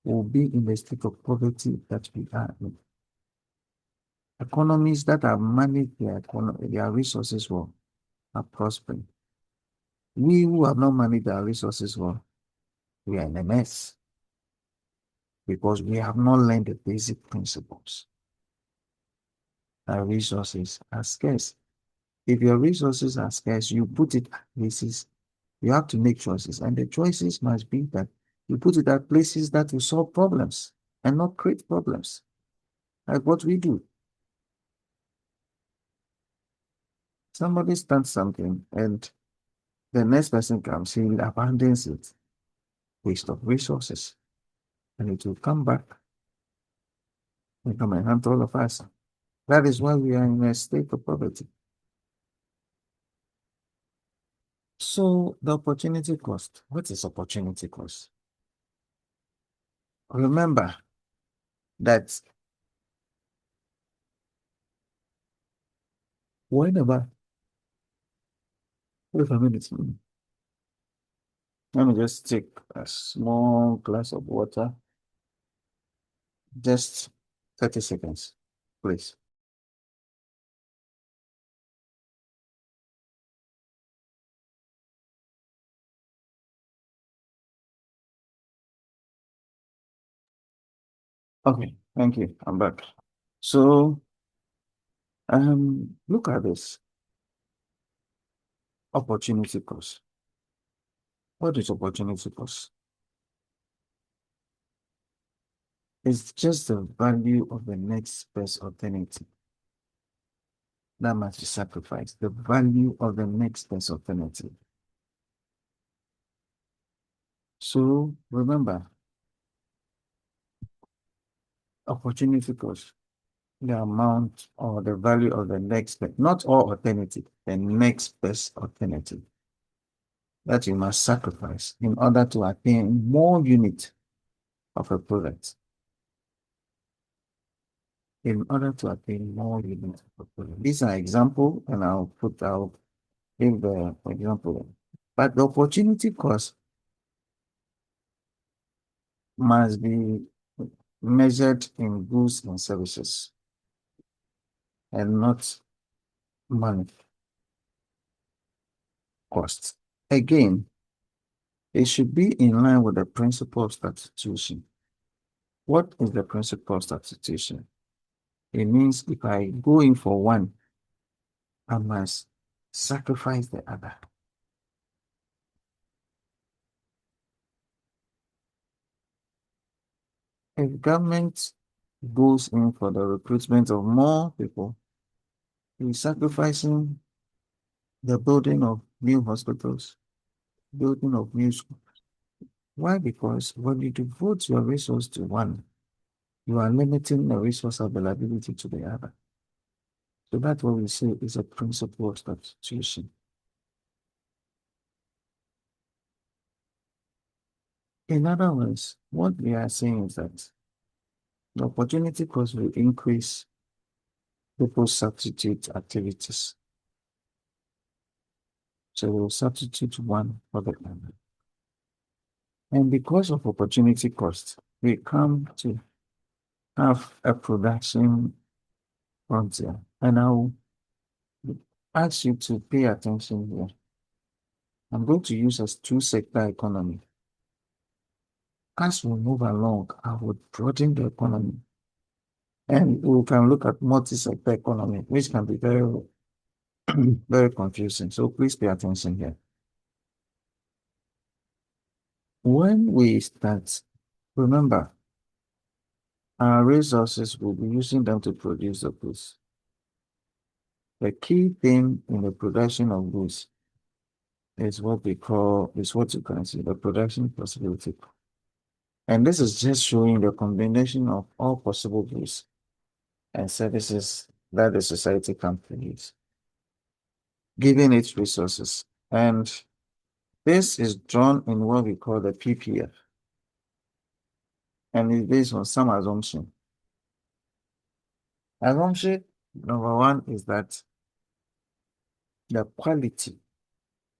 we'll be in the state of poverty that we are in. Economies that have managed their resources well are prospering. We who have not managed our resources well, we are in a mess because we have not learned the basic principles. Our resources are scarce. If your resources are scarce, you put it at places, you have to make choices. And the choices must be that you put it at places that will solve problems and not create problems. Like what we do. Somebody starts something and the next person comes, he abandons it. Waste of resources. And it will come back and come and hunt all of us. That is why we are in a state of poverty. So the opportunity cost. What is opportunity cost? Remember that whenever, wait a minute, let me just take a small glass of water, just 30 seconds, please. Okay, thank you. I'm back. So, look at this. Opportunity cost. What is opportunity cost? It's just the value of the next best alternative that must be sacrificed. The value of the next best alternative. So remember, opportunity cost, the amount or the value of the next best, not all alternative, the next best alternative that you must sacrifice in order to attain more unit of a product. In order to attain more unit of a product. These are examples, and I'll give the example. But the opportunity cost must be measured in goods and services and not money costs. Again, it should be in line with the principle of substitution. What is the principle of substitution? It means if I go in for one, I must sacrifice the other. If government goes in for the recruitment of more people, you're sacrificing the building of new hospitals, building of new schools. Why? Because when you devote your resource to one, you are limiting the resource availability to the other. So that's what we say is a principle of substitution. In other words, what we are saying is that the opportunity cost will increase people's substitute activities. So we'll substitute one for the other. And because of opportunity cost, we come to have a production frontier. And I'll ask you to pay attention here. I'm going to use a two-sector economy. As we move along, I would broaden the economy. And we can look at multi-sector economy, which can be very, very confusing. So please pay attention here. When we start, remember, our resources, will be using them to produce the goods. The key thing in the production of goods is what we call, is what you can see, the production possibility. And this is just showing the combination of all possible goods and services that the society can produce, given its resources. And this is drawn in what we call the PPF. And it's based on some assumption. Assumption number one is that the quality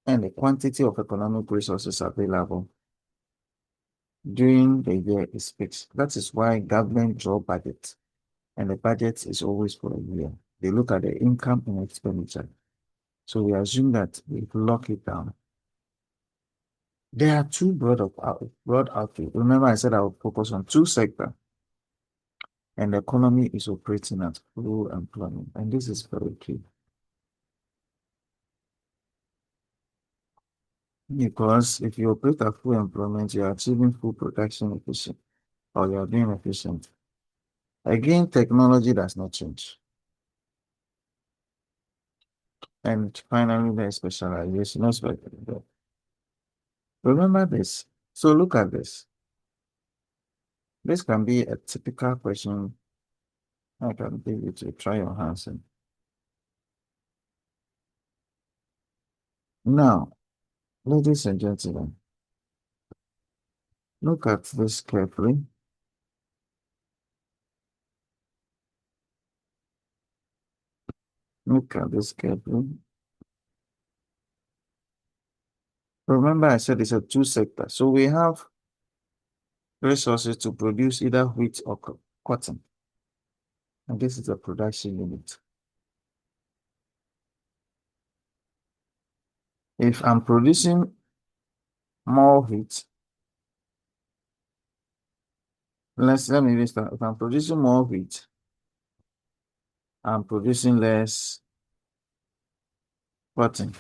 and the quantity of economic resources available during the year is fixed. That is why government draw budget, and the budget is always for a year. They look at the income and expenditure. So we assume that we lock it down. There are two broad outlook. Remember, I said I will focus on two sectors, and the economy is operating at full employment, and this is very key. Because if you operate at full employment, you are achieving full production efficiency, or you are being efficient. Again, technology does not change. And finally, there's specialization. Remember this. So look at this. This can be a typical question. I can give you to try your hands in. Now, ladies and gentlemen, look at this carefully. Look at this carefully. Remember, I said it's a two sector. So we have resources to produce either wheat or cotton. And this is the production unit. If I'm producing more wheat, let me restart. If I'm producing more wheat, I'm producing less cotton.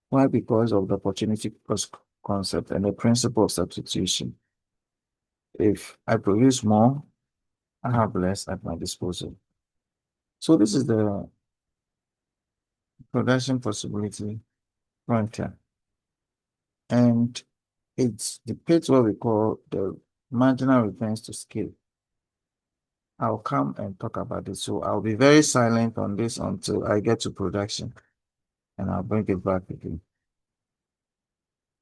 Why? Because of the opportunity cost concept and the principle of substitution. If I produce more, I have less at my disposal. So this is the production possibility frontier. And it depicts what we call the marginal returns to scale. I'll come and talk about this. So I'll be very silent on this until I get to production, and I'll bring it back again.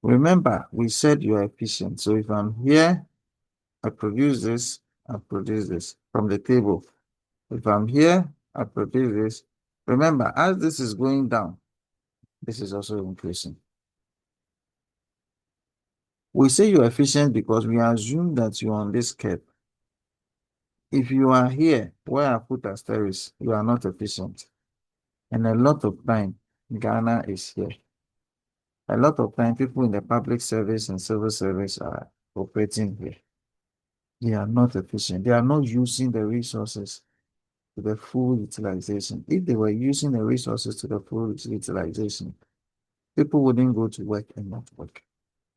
Remember, we said you are efficient. So if I'm here, I produce this, I produce this from the table. If I'm here, I produce this. Remember, as this is going down, this is also increasing. We say you're efficient because we assume that you're on this curve. If you are here, where I put asterisk, you are not efficient. And a lot of time, Ghana is here. A lot of time, people in the public service and civil service are operating here. They are not efficient. They are not using the resources to the full utilization. If they were using the resources to the full utilization, people wouldn't go to work and not work.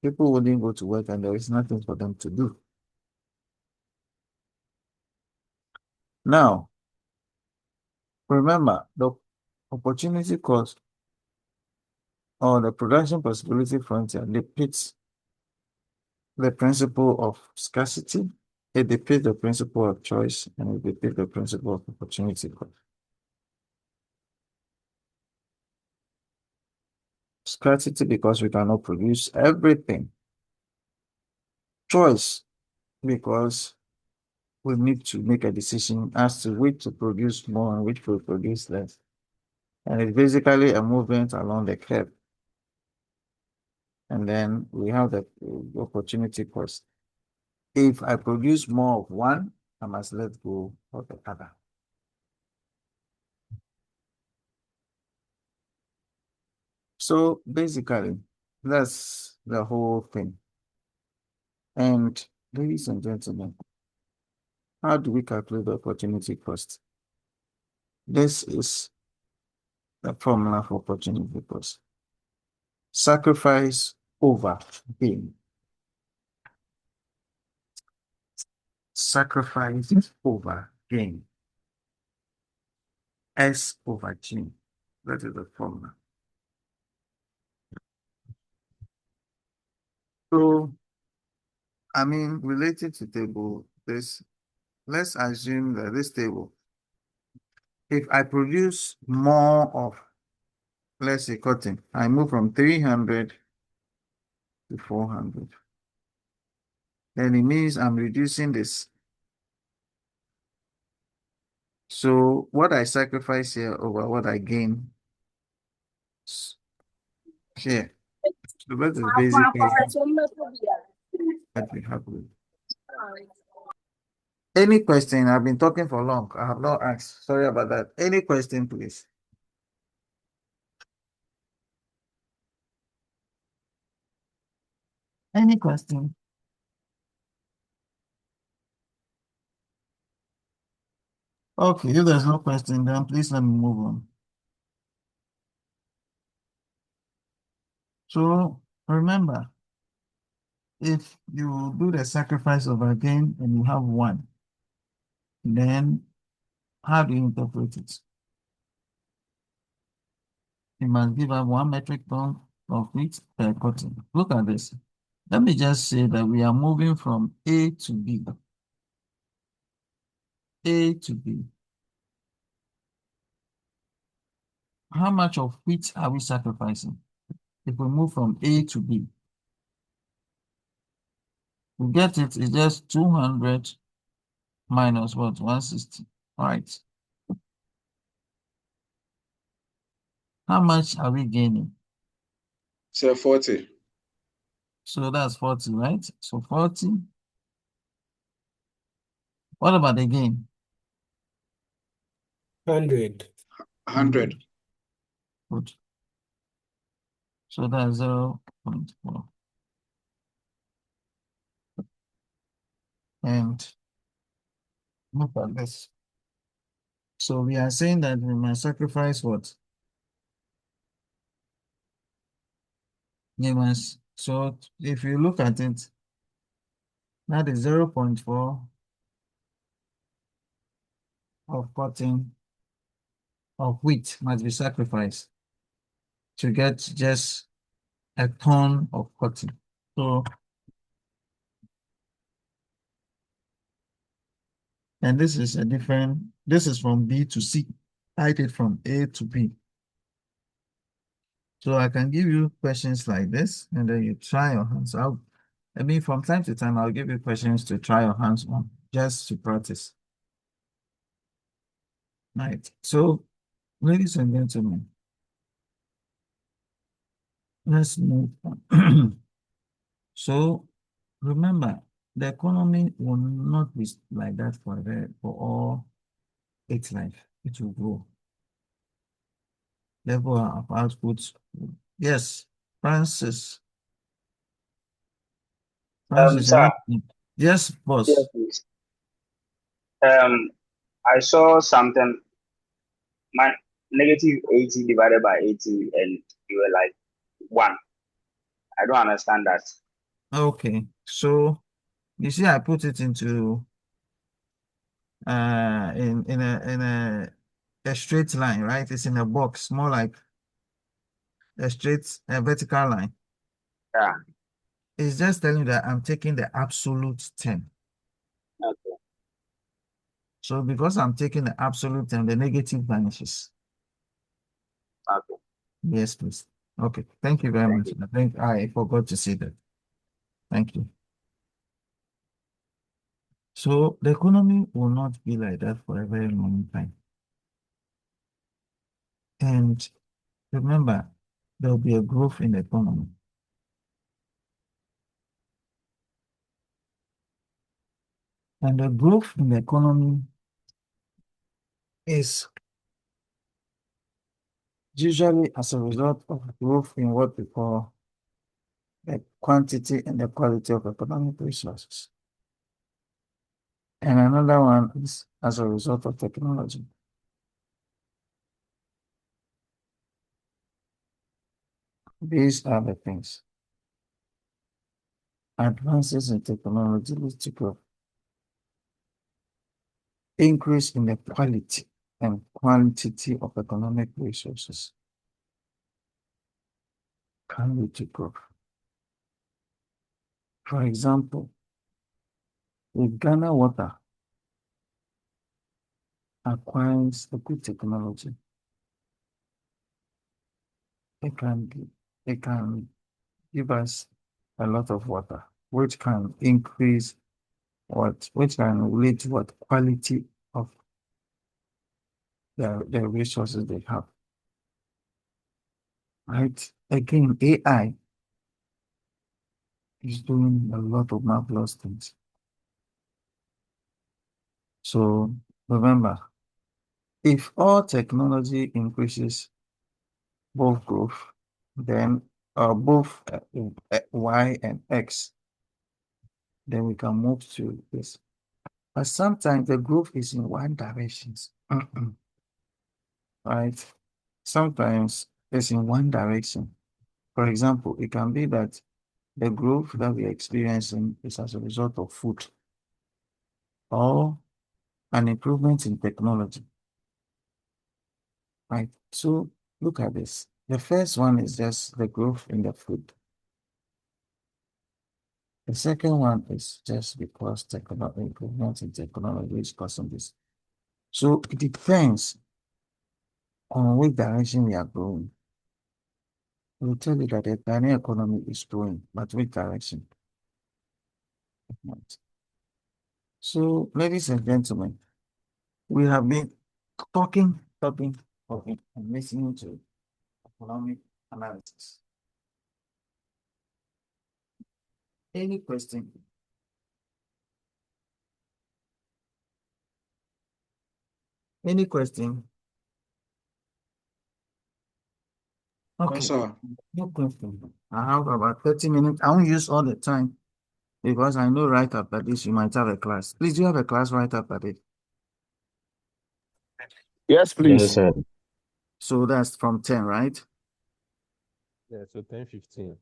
People wouldn't go to work and there is nothing for them to do. Now, remember, the opportunity cost or the production possibility frontier depicts the principle of scarcity, it depicts the principle of choice, and it depicts the principle of opportunity cost. Scarcity because we cannot produce everything. choice because we need to make a decision as to which to produce more and which will produce less. And it's basically a movement along the curve. And then we have the opportunity cost. If I produce more of one, I must let go of the other. So basically, that's the whole thing. And ladies and gentlemen, how do we calculate the opportunity cost? This is the formula for opportunity cost. Sacrifice over gain. Sacrifice over gain. S over G. That is the formula. So, I mean, related to table, this, let's assume that this table, if I produce more of, let's say, cotton, I move from 300 to 400. Then it means I'm reducing this. So what I sacrifice here over what I gain here. So that is basically what we have. Any question? I've been talking for long. I have not asked. Sorry about that. Any question, please? Any question? Okay, if there's no question, then please let me move on. So remember, if you do the sacrifice of a gain and you have one, then how do you interpret it? You must give up 1 metric ton of wheat per cotton. Look at this. Let me just say that we are moving from A to B. A to B. How much of wheat are we sacrificing? If we move from A to B, we get it's just 200 minus what? 160. All right. How much are we gaining? Say 40. So that's 40, right? So 40. What about the gain? 100. 100. Good. So that's 0.4. And look at this. So we are saying that we must sacrifice what? We must. So if you look at it, that is 0.4 of cotton of wheat must be sacrificed to get just a ton of cotton. So, and this is a different, this is from B to C. I did from A to B. So I can give you questions like this, and then you try your hands out. I mean, from time to time, I'll give you questions to try your hands on, just to practice. Right. So, ladies and gentlemen, let's move on. So, remember, the economy will not be like that for all its life. It will grow. Level of output. Yes, Francis. Francis, Sir, yes, yes, boss. please. I saw something, man, negative 80 divided by 80, and you were like 1. I don't understand that. Okay, so you see, I put it into in a straight line, right? It's in a box, more like a vertical line. Yeah. It's just telling you that I'm taking the absolute term. Okay. So because I'm taking the absolute term, the negative vanishes. Okay. Yes, please. Okay, thank you very Thank much. you. I think I forgot to say that. Thank you. So the economy will not be like that for a very long time. And remember, there will be a growth in the economy. And the growth in the economy is usually as a result of growth in what we call the quantity and the quality of economic resources. And another one is as a result of technology. These are the things. Advances in technology lead to growth. Increase in the quality and quantity of economic resources can lead to growth. For example, if Ghana Water acquires a good technology, it can give us a lot of water, which can increase which can lead to what quality of the resources they have. Right? Again, AI is doing a lot of marvelous things. So remember, if all technology increases both growth, then both Y and X, then we can move to this. But sometimes the growth is in one direction, right? Sometimes it's in one direction. For example, it can be that the growth that we're experiencing is as a result of food or an improvement in technology, right? So look at this. The first one is just the growth in the food. The second one is just because improvement in technology is causing this. So it depends on which direction we are going. We'll tell you that the Ghanaian economy is growing, but which direction? Right. So, ladies and gentlemen, we have been talking, and listening to economic analysis. Any question? Any question? No, Okay, sir. no question. I have about 30 minutes. I won't use all the time because I know right after this you might have a class. Please, do you have a class right after this? Yes, Yes, please. sir. So that's from 10, right? Yeah, so 10:15.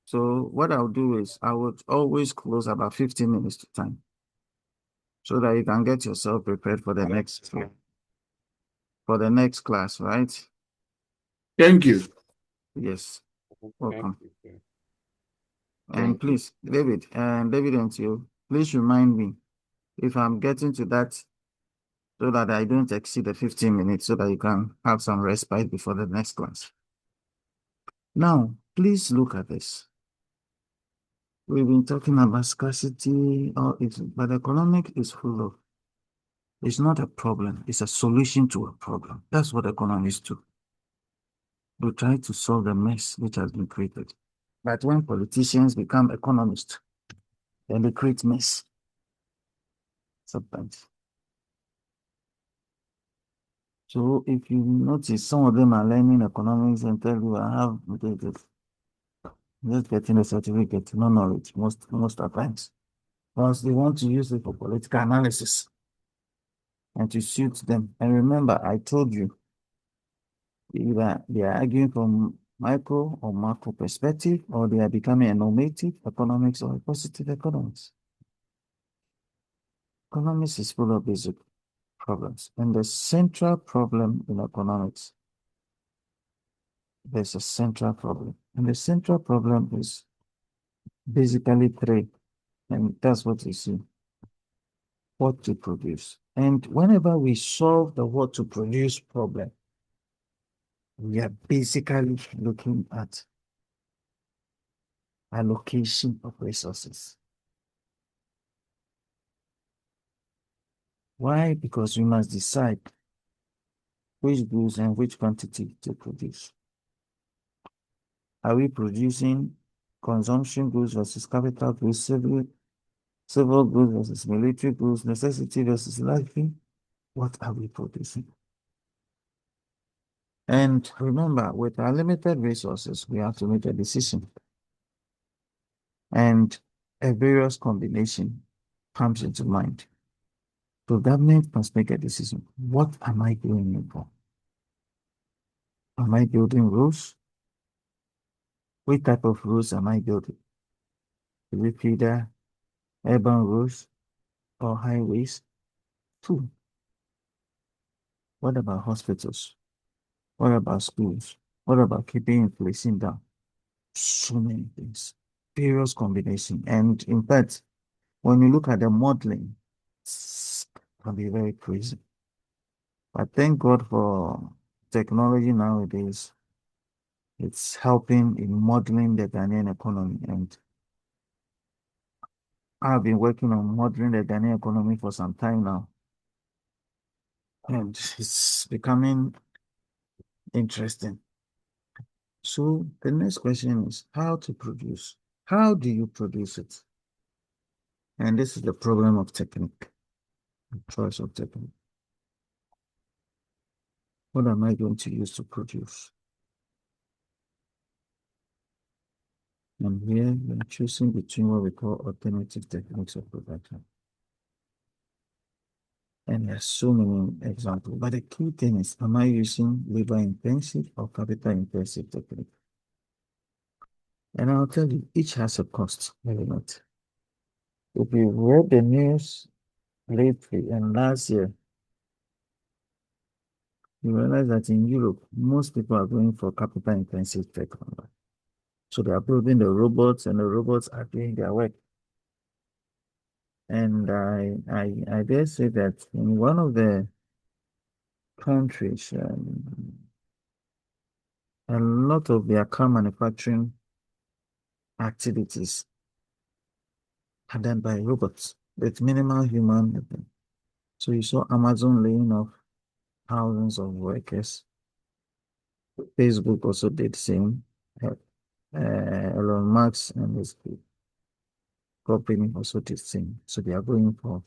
So what I'll do is I would always close about 15 minutes to time so that you can get yourself prepared for the next class, right? Thank you. Yes, Thank welcome. you, sir. And Thank you. please, David and you, please remind me if I'm getting to that so that I don't exceed the 15 minutes so that you can have some respite before the next class. Now, please look at this. We've been talking about scarcity, but economic is full of, it's not a problem, it's a solution to a problem. That's what economists do. We try to solve the mess which has been created. But when politicians become economists, then they create mess sometimes. So if you notice, some of them are learning economics and tell you, I have just getting a certificate, no knowledge, most of times. Because they want to use it for political analysis and to suit them. And remember, I told you, either they are arguing from micro or macro perspective, or they are becoming a normative economics or a positive economics. Economics is full of basic problems. And the central problem in economics, there's a central problem. And the central problem is basically three. And that's what you see. What to produce. And whenever we solve the what to produce problem, we are basically looking at allocation of resources. Why? Because we must decide which goods and which quantity to produce. Are we producing consumption goods versus capital goods, civil goods versus military goods, necessity versus luxury? What are we producing? And remember, with our limited resources, we have to make a decision. And a various combination comes into mind. So government must make a decision. What am I doing it for? Am I building roads? Which type of roads am I building? Is it feeder, urban roads, or highways? Two. What about hospitals? What about schools? What about keeping inflation down? So many things. Various combination. And in fact, when you look at the modeling, it can be very crazy. But thank God for technology nowadays. It's helping in modeling the Ghanaian economy. And I've been working on modeling the Ghanaian economy for some time now. And it's becoming interesting. So the next question is how to produce. How do you produce it? And this is the problem of technique, choice of technique. What am I going to use to produce? And here we are choosing between what we call alternative techniques of production. And there's so many examples. But the key thing is, am I using labor intensive or capital intensive technique? And I'll tell you, each has a cost element. If you read the news lately and last year, you realize that in Europe, most people are going for capital intensive technology. So they are building the robots and the robots are doing their work. And I dare say that in one of the countries, a lot of their car manufacturing activities are done by robots with minimal human. So you saw Amazon laying off thousands of workers. Facebook also did the same. Elon Musk and his company also did the same. So they are going for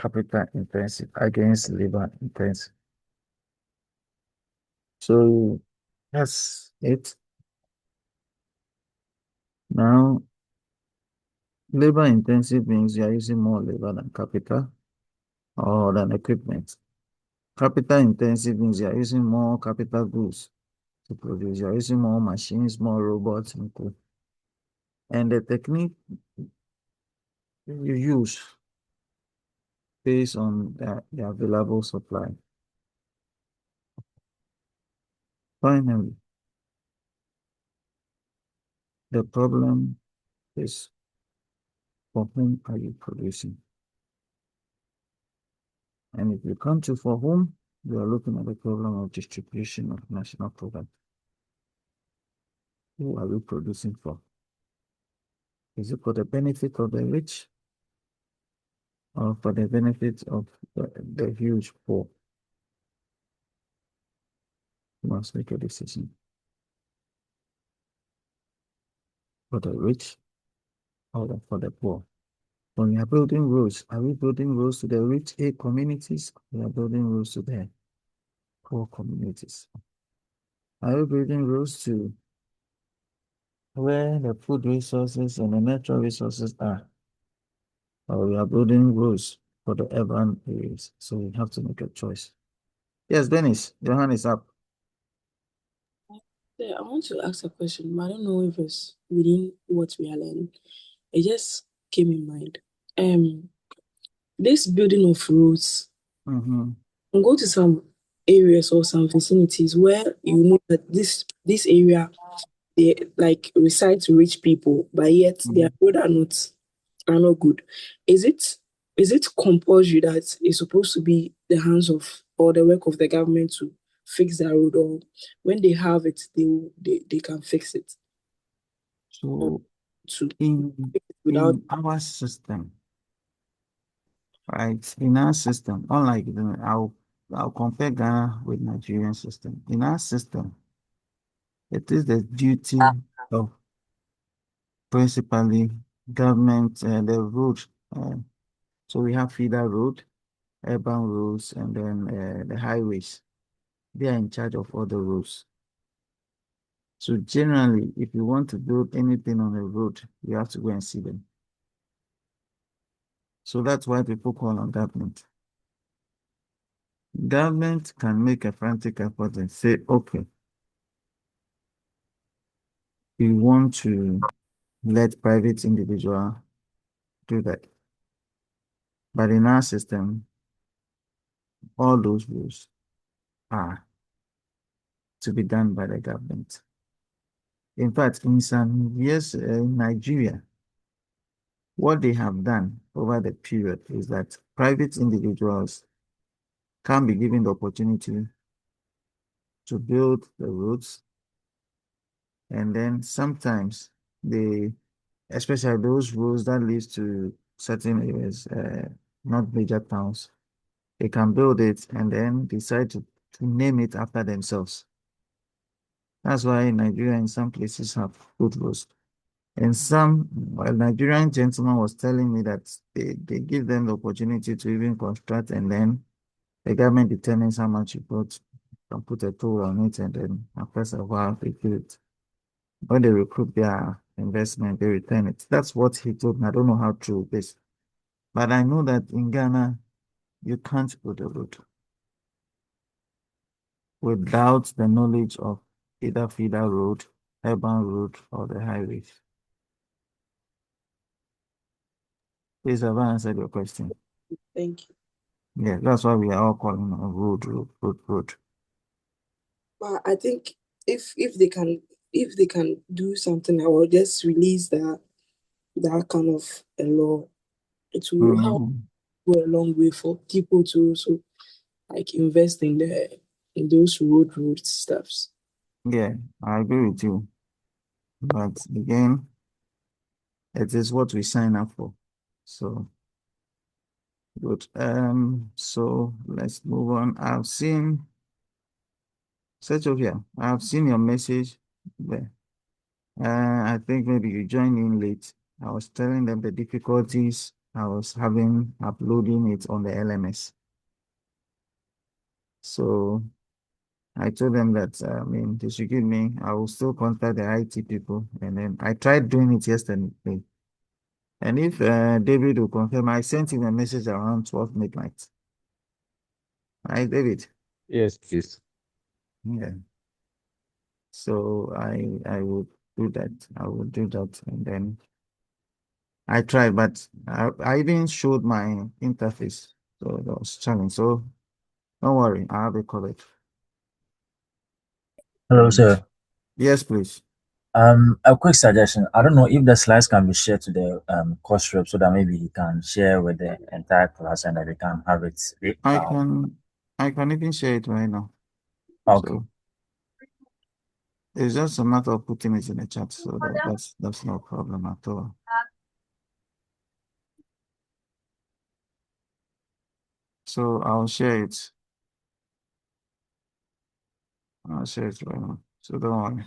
capital intensive against labor intensive. So that's it. Now, labor intensive means you are using more labor than capital or than equipment. Capital intensive means you are using more capital goods to produce. You are using more machines, more robots, and co. And the technique you use based on the available supply. Finally, the problem is for whom are you producing? And if you come to for whom, you are looking at the problem of distribution of national product. Who are we producing for? Is it for the benefit of the rich or for the benefit of the huge poor? You must make a decision. For the rich or for the poor? When we are building roads, are we building roads to the rich communities? We are building roads to the poor communities. Are we building roads to where the food resources and the natural resources are? Or we are building roads for the urban areas? So we have to make a choice. Yes, Dennis, your hand is up. Yeah, I want to ask a question, but I don't know if it's within what we are learning. It just came in mind. This building of roads, go to some areas or some vicinities where you know that this area they like reside to rich people, but yet their road are not good. Is it compulsory that it's supposed to be the hands of or the work of the government to fix that road, or when they have it, they can fix it? So To in without our system, right? In our system, unlike I'll compare Ghana with Nigerian system. In our system, it is the duty of principally government and the road. Uh, so we have feeder road, urban roads, and then the highways. They are in charge of all the roads. So generally, if you want to build anything on a road, you have to go and see them. So that's why people call on government. Government can make a frantic effort and say, okay, we want to let private individual do that. But in our system, all those rules are to be done by the government. In fact, in some years in Nigeria, what they have done over the period is that private individuals can be given the opportunity to build the roads, and then sometimes they, especially those roads that leads to certain areas, not major towns, they can build it and then decide to name it after themselves. That's why Nigeria in some places have good roads. And some, well, Nigerian gentleman was telling me that they give them the opportunity to even construct, and then the government determines how much you put, can put a toll on it, and then after a while they do it. When they recoup their investment, they return it. That's what he told me. I don't know how true it is. But I know that in Ghana, you can't build a road without the knowledge of either feeder road, urban road, or the highways. Please, have I answered your question? Thank you. Yeah, that's why we are all calling on road. But I think if they can do something, I will just release that kind of a law. It will help Mhm. go a long way for people to also like invest in those road stuffs. Yeah, I agree with you. But again, it is what we sign up for. So good. So let's move on. I've seen your message there. I think maybe you joined in late. I was telling them the difficulties I was having uploading it on the LMS. So I told them that, I mean, they should give me, I will still contact the IT people. And then I tried doing it yesterday. And if David will confirm, I sent him a message around 12 midnight. Right, David? Yes, please. Yeah. So I would do that. I will do that. And then I tried, but I even showed my interface. So that was challenge. So don't worry, I have it covered. Hello, And sir. yes, please. A quick suggestion. I don't know if the slides can be shared to the course rep so that maybe he can share with the entire class and that we can have it. I Um, can I can even share it right now. okay. So it's just a matter of putting it in the chat. So that's no problem at all. So I'll share it. I'll share it right now. So don't worry.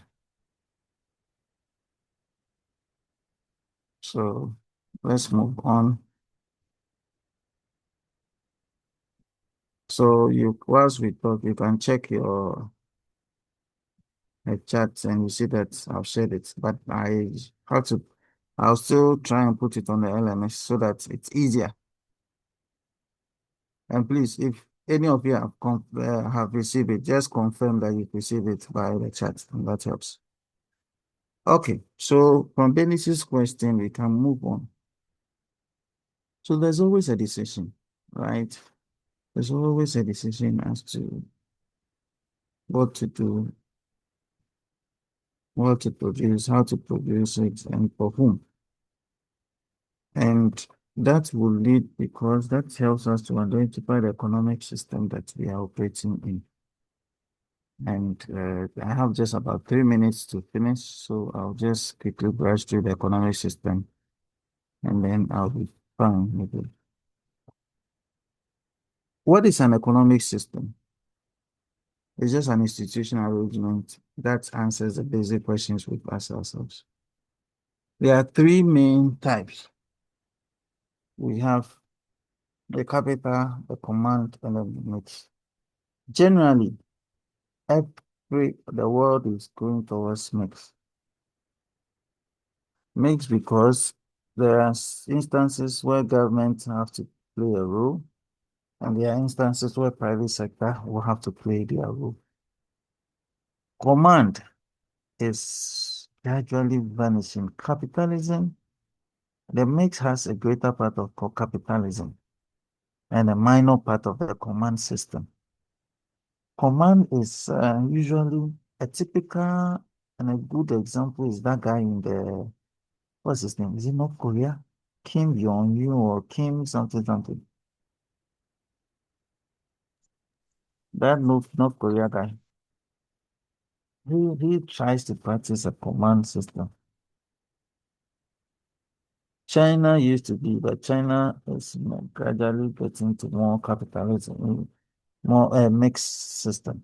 So let's move on. So whilst we talk, you can check your chat and you see that I've shared it. But I'll still try and put it on the LMS so that it's easier. And please, if any of you have received it, just confirm that you've received it by the chat, and that helps. Okay, so from Dennis's question, we can move on. So there's always a decision, right? There's always a decision as to what to do, what to produce, how to produce it, and for whom. And that will lead, because that helps us to identify the economic system that we are operating in. And I have just about 3 minutes to finish, so I'll just quickly brush through the economic system, and then I'll be fine with it. What is an economic system? It's just an institutional arrangement that answers the basic questions we ask ourselves. There are three main types. We have the capital, the command, and the mix. Generally, the world is going towards mix. Mix because there are instances where governments have to play a role, and there are instances where private sector will have to play their role. Command is gradually vanishing. Capitalism, the mix has a greater part of capitalism and a minor part of the command system. Command is usually a typical and a good example is that guy in the, what's his name? Is it North Korea? Kim Jong-un or Kim something something. That North Korea guy. He tries to practice a command system. China used to be, but China is gradually getting to more capitalism, more mixed system.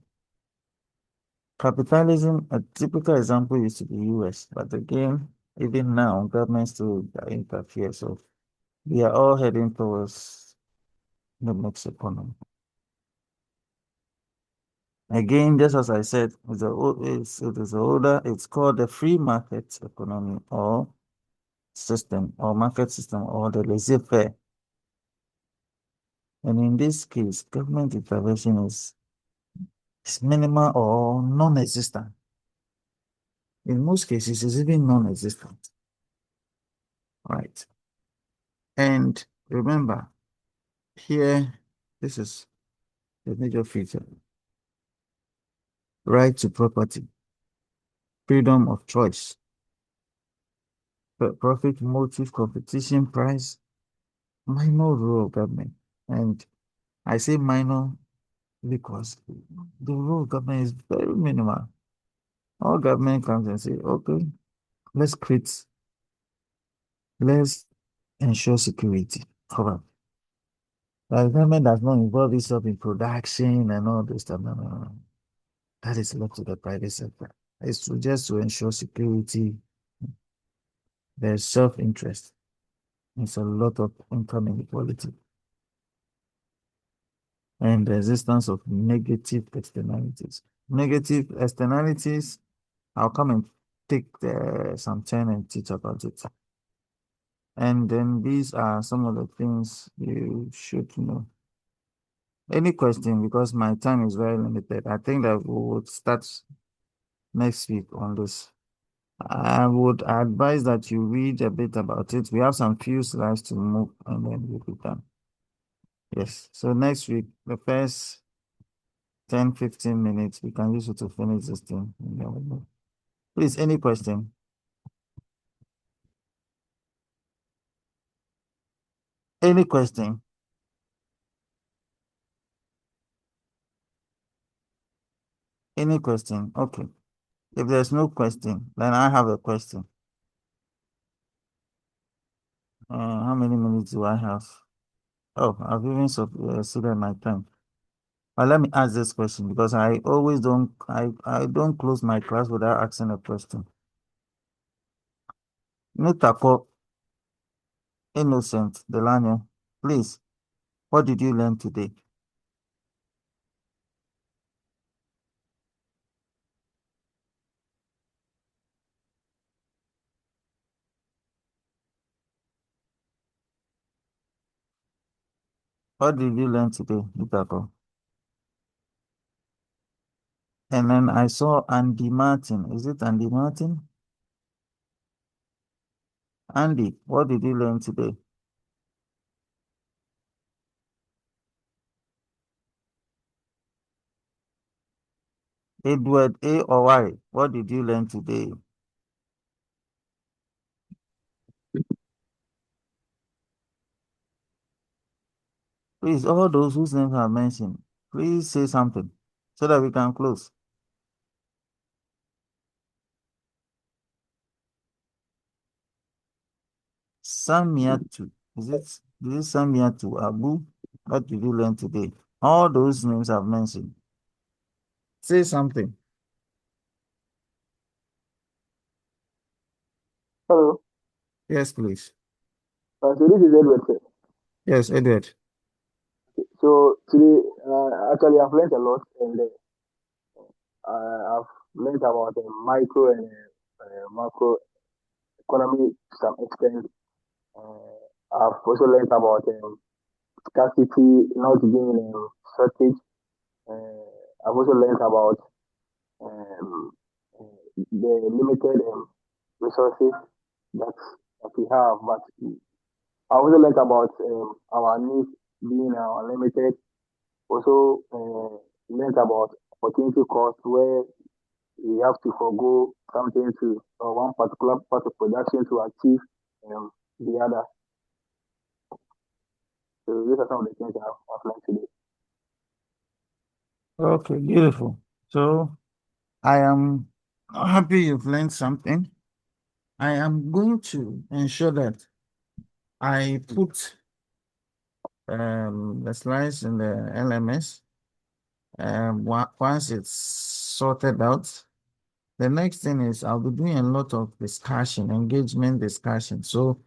Capitalism, a typical example used to be US, but again, even now, governments still interfere. So we are all heading towards the mixed economy. Again, just as I said, it's called the free market economy or system or market system or the laissez-faire. And in this case, government intervention is minimal or non-existent. In most cases, it's even non-existent. Right. And remember, here, this is the major feature. Right to property, freedom of choice, profit motive, competition, price, minor role of government. And I say minor because the role of government is very minimal. All government comes and say, okay, let's ensure security. Cover. The government does not involve itself in production and all this stuff. No, no, no, no. That is left to the private sector. It's just to ensure security. There's self-interest. It's a lot of income inequality and the existence of negative externalities. Negative externalities, I'll come and take some time and teach about it. And then these are some of the things you should know. Any question, because my time is very limited. I think that we would start next week on this. I would advise that you read a bit about it. We have some few slides to move and then we'll be done. Yes. So next week, the first 10, 15 minutes, we can use it to finish this thing. And then we'll move. Please, any question? Any question? Any question? Okay. If there's no question, then I have a question. How many minutes do I have? Oh, I've even exceeded my time. But let me ask this question because I always I don't close my class without asking a question. Nutako Innocent Delano, please, what did you learn today? What did you learn today, Nutako? And then I saw Andy Martin. Is it Andy Martin? Andy, what did you learn today? Edward A. or Y, what did you learn today? Please, all those whose names are mentioned, please say something so that we can close. Samiatu, is it Samiatu Abu? What did you learn today? All those names I've mentioned. Say something. Hello. Yes, please. So this is Edward, sir. Yes, Edward. So today, actually, I've learned a lot, and I've learned about micro and macro economy to some extent. I've also learned about scarcity not being shortage. I've also learned about um, the limited resources that, that we have, but I also learned about our needs being unlimited. Also learned about opportunity cost where we have to forego something to one particular part of production to achieve the other. So these are some of the things I've learned today. Okay, beautiful. So I am happy you've learned something. I am going to ensure that I put the slides in the LMS. Once it's sorted out, the next thing is I'll be doing a lot of discussion, engagement discussion. So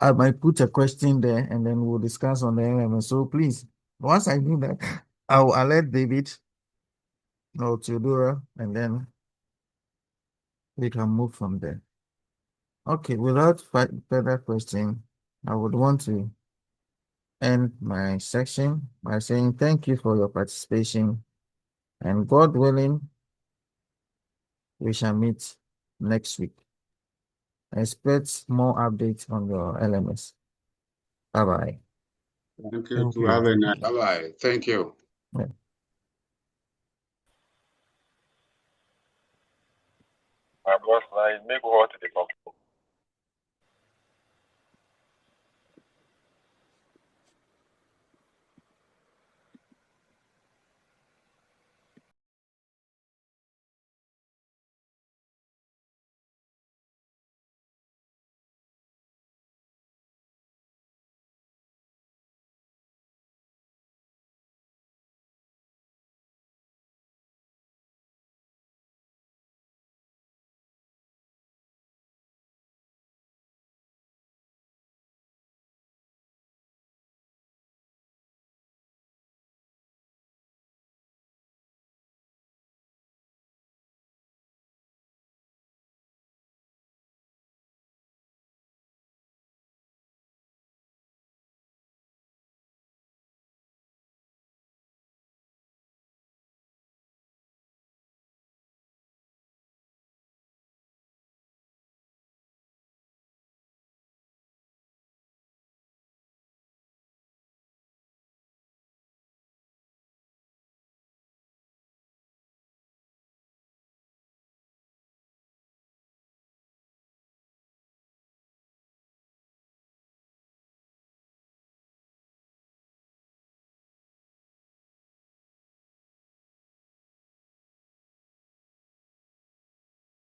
I might put a question there and then we'll discuss on the LMS. So please, once I do that, I'll alert David or Theodora and then we can move from there. Okay, without further question, I would want to end my section by saying thank you for your participation and God willing, we shall meet next week. Expect more updates on your LMS. Bye-bye. Thank you. Thank To you. have a nice. Bye-bye. Thank you. Yeah. My boss, like, make what the